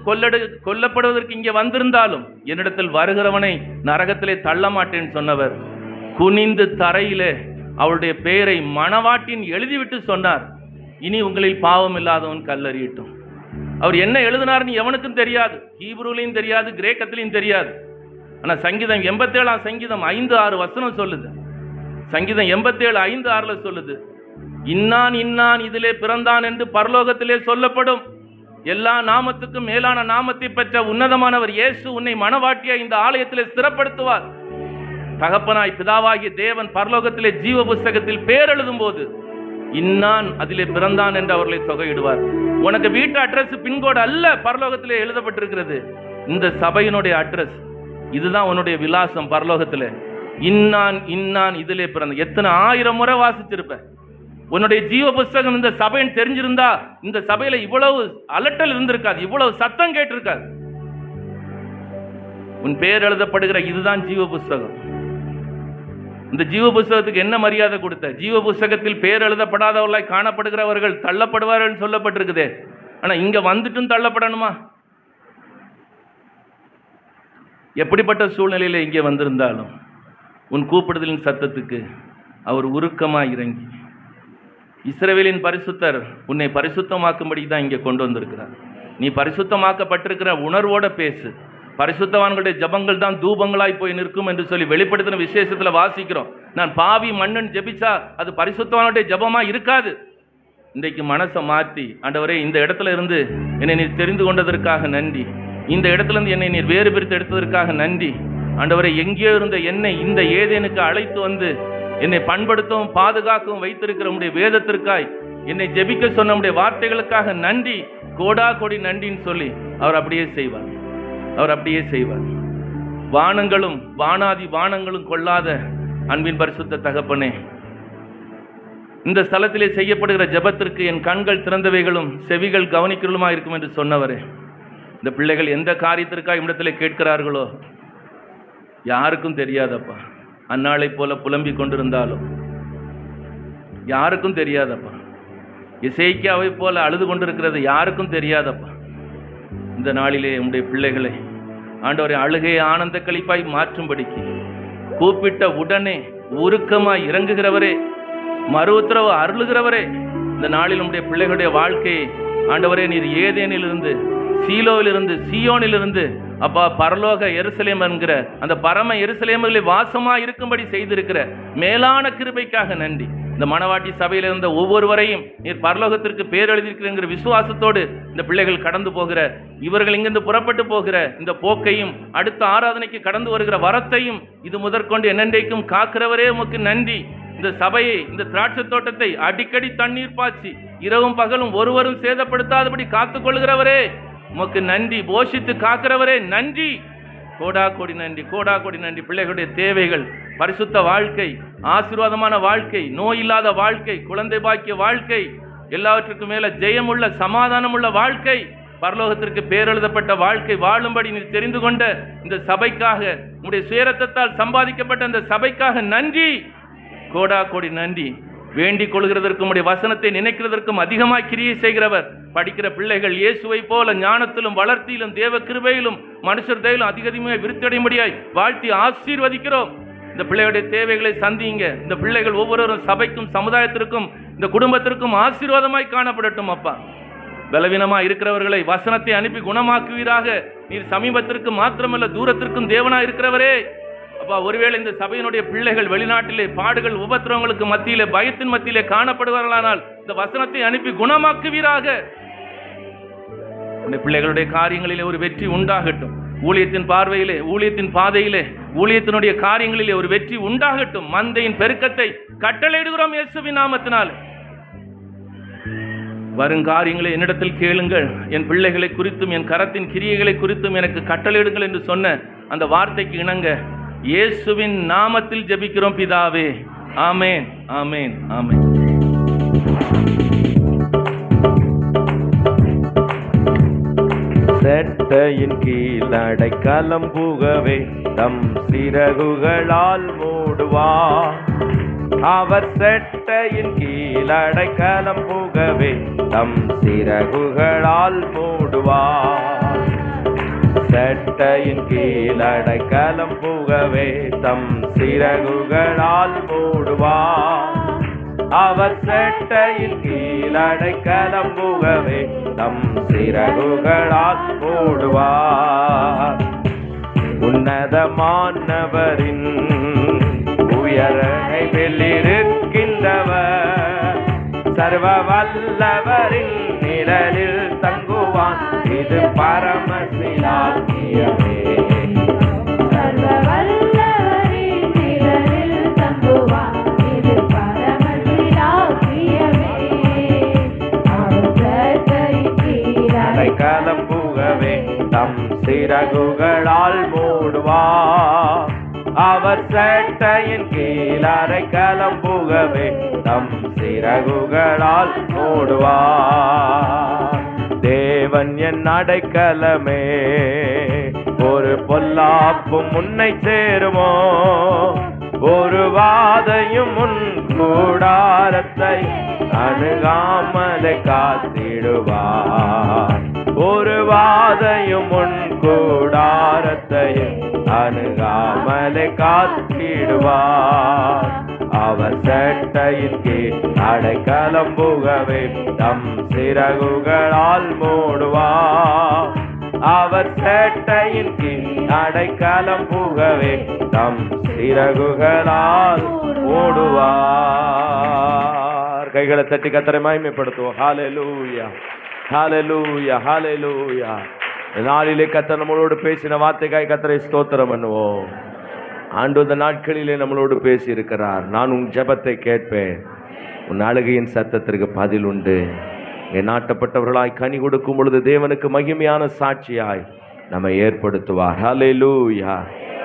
A: கொல்லப்படுவதற்கு இங்கே வந்திருந்தாலும், என்னிடத்தில் வருகிறவனை நரகத்திலே தள்ள மாட்டேன்னு சொன்னவர் குனிந்து தரையிலே அவருடைய பெயரை மணவாட்டின் எழுதிவிட்டு சொன்னார், இனி உங்களில் பாவம் இல்லாதவன் கல்லறியட்டும். அவர் என்ன எழுதினார்னு எவனுக்கும் தெரியாது, ஹீப்ரூலையும் தெரியாது, கிரேக்கத்திலையும் தெரியாது. ஆனால் சங்கீதம் 87ஆம் சங்கீதம் 5-6 வசனம் சொல்லுது. சங்கீதம் 87:5-6 சொல்லுது, இன்னான் இன்னான் இதிலே பிறந்தான் என்று பரலோகத்திலே சொல்லப்படும். எல்லா நாமத்துக்கும் மேலான நாமத்தை பெற்ற உன்னதமானவர் இயேசு உன்னை மணவாட்டியா இந்த ஆலயத்திலே ஸ்திரப்படுத்துவார். தகப்பனாய் பிதாவாகிய தேவன் பரலோகத்திலே ஜீவ புஸ்தகத்தில் பேர் எழுதும் போது இன்னான் அதிலே பிறந்தான் என்று அவர்களை தொகையிடுவார். உனக்கு வீட்டு அட்ரஸ் பின்கோடு அல்ல பரலோகத்திலே எழுதப்பட்டிருக்கிறது, இந்த சபையினுடைய அட்ரஸ். இதுதான் உன்னுடைய விலாசம் பரலோகத்தில். இன்னான் இன்னான் இதிலே பிறந்த. எத்தனை 1000 முறை வாசிச்சிருப்ப. உன்னுடைய ஜீவ புஸ்தகம் இந்த சபைன்னு தெரிஞ்சிருந்தா இந்த சபையில இவ்வளவு அலட்டல் இருந்திருக்காது, இவ்வளவு சத்தம் கேட்டிருக்காது. உன் பேர் எழுதப்படுகிற இதுதான் ஜீவ புஸ்தகம். இந்த ஜீவ புஸ்தகத்துக்கு என்ன மரியாதை கொடுத்த? ஜீவ புஸ்தகத்தில் பேர் எழுதப்படாதவர்களாய் காணப்படுகிறவர்கள் தள்ளப்படுவார்கள் சொல்லப்பட்டிருக்குதே. ஆனால் இங்கே வந்துட்டும் தள்ளப்படணுமா? எப்படிப்பட்ட சூழ்நிலையில் இங்கே வந்திருந்தாலும் உன் கூப்பிடுதலின் சத்தத்துக்கு அவர் உருக்கமாக இறங்கி இஸ்ரவேலின் பரிசுத்தர் உன்னை பரிசுத்தமாக்கும்படி தான் இங்கே கொண்டு வந்திருக்கிறார். நீ பரிசுத்தமாக்கப்பட்டிருக்கிற உணர்வோட பேசு. பரிசுத்தவான்களுடைய ஜபங்கள் தான் தூபங்களாய் போய் நிற்கும் என்று சொல்லி வெளிப்படுத்தின விசேஷத்தில் வாசிக்கிறோம். நான் பாவி மண்ணன் ஜெபிச்சா அது பரிசுத்தவானுடைய ஜபமாக இருக்காது. இன்றைக்கு மனசை மாற்றி, ஆண்டவரே இந்த இடத்துல இருந்து என்னை நீர் தெரிந்து கொண்டதற்காக நன்றி, இந்த இடத்துல இருந்து என்னை நீர் வேறு பிரித்து எடுத்ததற்காக நன்றி, ஆண்டவரே எங்கேயோ இருந்த என்னை இந்த ஏதேனுக்கு அழைத்து வந்து என்னை பண்படுத்தவும் பாதுகாக்கவும் வைத்திருக்கிற உடைய வேதத்திற்காய், என்னை ஜெபிக்க சொன்ன உடைய வார்த்தைகளுக்காக நன்றி, கோடா கோடி நன்றின்னு சொல்லி அவர் அப்படியே செய்வார். அவர் அப்படியே செய்வார். வானங்களும் வானாதி வானங்களும் கொள்ளாத அன்பின் பரிசுத்த தகப்பனே, இந்த ஸ்தலத்திலே செய்யப்படுகிற ஜெபத்திற்கு என் கண்கள் திறந்தவைகளும் செவிகள் கவனிக்கிறதுமா இருக்கும் என்று சொன்னவரே, இந்த பிள்ளைகள் எந்த காரியத்திற்காக இடத்திலே கேட்கிறார்களோ யாருக்கும் தெரியாதப்பா. அந்நாளை போல புலம்பிக் கொண்டிருந்தாலும் யாருக்கும் தெரியாதப்பா. எசேக்கியாவை போல அழுது கொண்டிருக்கிறது யாருக்கும் தெரியாதப்பா. இந்த நாளிலே உம்முடைய பிள்ளைகளை ஆண்டவரை அழுகையை ஆனந்த களிப்பாய் மாற்றும்படிக்கு கூப்பிட்ட உடனே உருக்கமாய் இறங்குகிறவரே, மறு உத்தரவு அருளுகிறவரே, இந்த நாளில் உம்முடைய பிள்ளைகளுடைய வாழ்க்கையை ஆண்டவரே நீர் ஏதேனிலிருந்து, சீலோவிலிருந்து, சீயோனிலிருந்து அப்பா பரலோக எருசலேம் என்கிற அந்த பரம எருசலேமில் வாசமாக இருக்கும்படி செய்திருக்கிற மேலான கிருபைக்காக நன்றி. இந்த மணவாட்டி சபையில் இருந்த ஒவ்வொருவரையும் நீர் பரலோகத்திற்கு பேர் எழுதியிருக்கிற விசுவாசத்தோடு இந்த பிள்ளைகள் கடந்து போகிற, இவர்கள் இங்கிருந்து புறப்பட்டு போகிற இந்த போக்கையும் அடுத்த ஆராதனைக்கு கடந்து வருகிற வரத்தையும் இது முதற்கொண்டு என்னென்றைக்கும் காக்கிறவரே உமக்கு நன்றி. இந்த சபையை, இந்த திராட்சை தோட்டத்தை அடிக்கடி தண்ணீர் பாய்ச்சி இரவும் பகலும் ஒருவரும் சேதப்படுத்தாதபடி காத்துக் கொள்கிறவரே உமக்கு நன்றி. போஷித்து காக்கிறவரே நன்றி. கோடா கோடி நன்றி, கோடா கோடி நன்றி. பிள்ளைகளுடைய தேவைகள், பரிசுத்த வாழ்க்கை, ஆசீர்வாதமான வாழ்க்கை, நோய் இல்லாத வாழ்க்கை, குழந்தை பாக்கிய வாழ்க்கை, எல்லாவற்றுக்கும் மேல ஜெயமுள்ள சமாதானமுள்ள வாழ்க்கை, பரலோகத்திற்கு பேரெழுதப்பட்ட வாழ்க்கை வாழும்படி நீ தெரிந்து கொண்ட இந்த சபைக்காக, உம்முடைய சுயரத்தத்தால் சம்பாதிக்கப்பட்ட இந்த சபைக்காக நன்றி. கோடா கோடி நன்றி. வேண்டிக் கொள்கிறதற்கும் உடைய வசனத்தை நினைக்கிறதற்கும் அதிகமாய் கிரியை செய்கிறவர். படிக்கிற பிள்ளைகள் இயேசுவை போல ஞானத்திலும் வளர்த்தியிலும் தேவ கிருபையிலும் மனுஷர் தயவிலும் அதிகமாக விருத்தடையும்படியாய் வாழ்த்தி ஆசீர்வதிக்கிறோம். இந்த பிள்ளைகளுடைய தேவைகளை சந்திங்க. இந்த பிள்ளைகள் ஒவ்வொருவரும் சபைக்கும் சமுதாயத்திற்கும் இந்த குடும்பத்திற்கும் ஆசீர்வாதமாய் காணப்படட்டும். அப்பா, பலவீனமாக இருக்கிறவர்களை வசனத்தை அனுப்பி குணமாக்குவீராக. நீர் சமீபத்திற்கு மாத்திரமல்ல தூரத்திற்கும் தேவனாய் இருக்கிறவரே. அப்பா, ஒருவேளை இந்த சபையினுடைய பிள்ளைகள் வெளிநாட்டிலே பாடுகள் உபத்திரவங்களுக்கு மத்தியிலே பயத்தின் மத்தியிலே காணப்படுவார்களானால் இந்த வசனத்தை அனுப்பி குணமாக்குவீராக. உன்னுடைய பிள்ளைகளுடைய காரியங்களிலே ஒரு வெற்றி உண்டாகட்டும். ஊழியத்தின் பார்வையிலே, ஊழியத்தின் பாதையிலே, ஊழியத்தினுடைய காரியங்களிலே ஒரு வெற்றி உண்டாகட்டும். மந்தையின் பெருக்கத்தை கட்டளையிடுகிறோம் இயேசுவின் நாமத்தினால். வருங்காரியங்களை என்னிடத்தில் கேளுங்கள், என் பிள்ளைகளை குறித்தும் என் கரத்தின் கிரியைகளை குறித்தும் எனக்கு கட்டளையிடுங்கள் என்று சொன்ன அந்த வார்த்தைக்கு இணங்க இயேசுவின் நாமத்தில் ஜெபிக்கிறோம் பிதாவே. ஆமேன், ஆமேன், ஆமேன்.
B: செட்டையின் கீழ் அடைக்கலம் புகவே தம் சிறகுகளால் மூடுவார். அவர் செட்டையின் கீழ் அடைக்கலம் புகவே தம் சிறகுகளால் மூடுவார். செட்டையின் கீழ் அடைக்கலம் புகவே தம் சிறகுகளால் மூடுவார். அவர் செட்டையின் கீழ் அடைக்கலம் புகவே தம் சிறகுகளால் மூடுவார். உன்னதமானவரின் உயரனை வெளியிருக்கின்றவர் சர்வ வல்லவரின் நிழலில் தங்குவான். இது பரமசிலாக்கியமே.
C: சர்வ வல்லவரின் நிழலில் தங்குவான். இது பரமசிலாக்கியமே. அவர் செட்டையின் கீழ்
B: அடைக்கலம் புகவே தம் சிறகுகளால் மூடுவார். அவர் செட்டையின் கீழ் அடைக்கலம் புகவே தம் சிறகுகளால் மூடுவார். தேவன் என் அடைக்கலமே, ஒரு பொல்லாப்பும் முன்னை சேருமோ. ஒரு வாதையும் உன் கூடாரத்தை அணுகாமலை காத்திடுவார். ஒரு வாதையும் உன் கூடாரத்தை அணுகாமலை காத்திடுவார். அவர் சட்டையின் கீழ் அடைக்கலம் புகவே தம் சிறகுகளால் மூடுவார். அவர் சேட்டையின் கீழ் அடைக்கலம் புகவே தம் சிறகுகளால் ஓடுவார். கைகளை தட்டி கர்த்தரை மகிமைப்படுத்துவோம். ஹல்லேலூயா, ஹல்லேலூயா, ஹல்லேலூயா. நாளிலே கர்த்தர் நம்மளோடு பேசின வார்த்தைக்காய் கர்த்தரை ஸ்தோத்திரம் பண்ணுவோம். ஆண்டு இந்த நாட்களிலே நம்மளோடு பேசி இருக்கிறார். நான் உன் ஜெபத்தை கேட்பேன், உன் அழுகையின் சத்தத்திற்கு பதில் உண்டு. என் நாட்டப்பட்டவர்களாய் கனி கொடுக்கும் பொழுது தேவனுக்கு மகிமையான சாட்சியாய் நம்மை ஏற்படுத்துவார். ஹல்லேலூயா.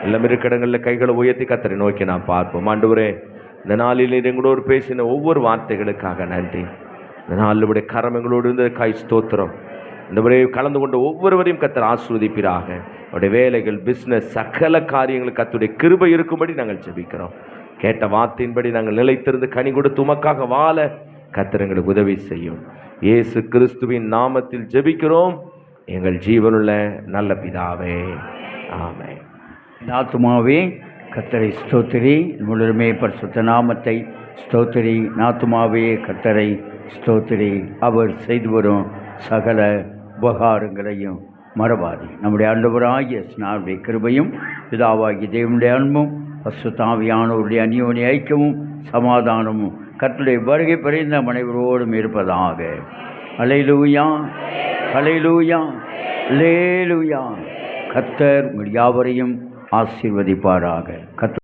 B: எல்லாம் இருக்கிற கைகளை உயர்த்தி கர்த்தரை நோக்கி நாம் பார்ப்போம். ஆண்டவரே, இந்த நாளில் எங்களோடு பேசின ஒவ்வொரு வார்த்தைகளுக்காக நன்றி. இந்த நாளுடைய கரம் எங்களோடு இருந்ததுக்காய் ஸ்தோத்திரம். இந்த முறை கலந்து கொண்ட ஒவ்வொருவரையும் கர்த்தர் ஆசீர்வதிப்பீராக. அவருடைய வேலைகள், பிஸ்னஸ், சகல காரியங்களுக்கு கர்த்தருடைய கிருபை இருக்கும்படி நாங்கள் ஜெபிக்கிறோம். கேட்ட வார்த்தையின்படி நாங்கள் நிலைத்திருந்து கனி கொடுத்து உமக்காக வாழ கர்த்தர் எங்களுக்கு உதவி செய்யும். இயேசு கிறிஸ்துவின் நாமத்தில் ஜெபிக்கிறோம் எங்கள் ஜீவனுள்ள நல்ல பிதாவே, ஆமென்.
D: நாத்துமாவே கர்த்தரை ஸ்தோத்திரி, முழுமே பரிசுத்த நாமத்தை ஸ்தோத்திரி. நாத்துமாவே கர்த்தரை ஸ்தோத்திரி, அவர் செய்து வரும் சகல உபகாரங்களையும் மறவாதி. நம்முடைய ஆண்டவராகிய ஸ்நாவுடைய கிருபையும் பிதாவாகிய தேவனுடைய அன்பும் பரிசுத்த ஆவியானவருடைய அந்யோன்ய ஐக்கியமும் சமாதானமும் கர்த்தருடைய வருகை பிறந்த அனைவரோடும் இருப்பதாக. அல்லேலூயா, அல்லேலூயா, அல்லேலூயா. கர்த்தர் யாவரையும் ஆசீர்வதிப்பாராக. கர்த்தர்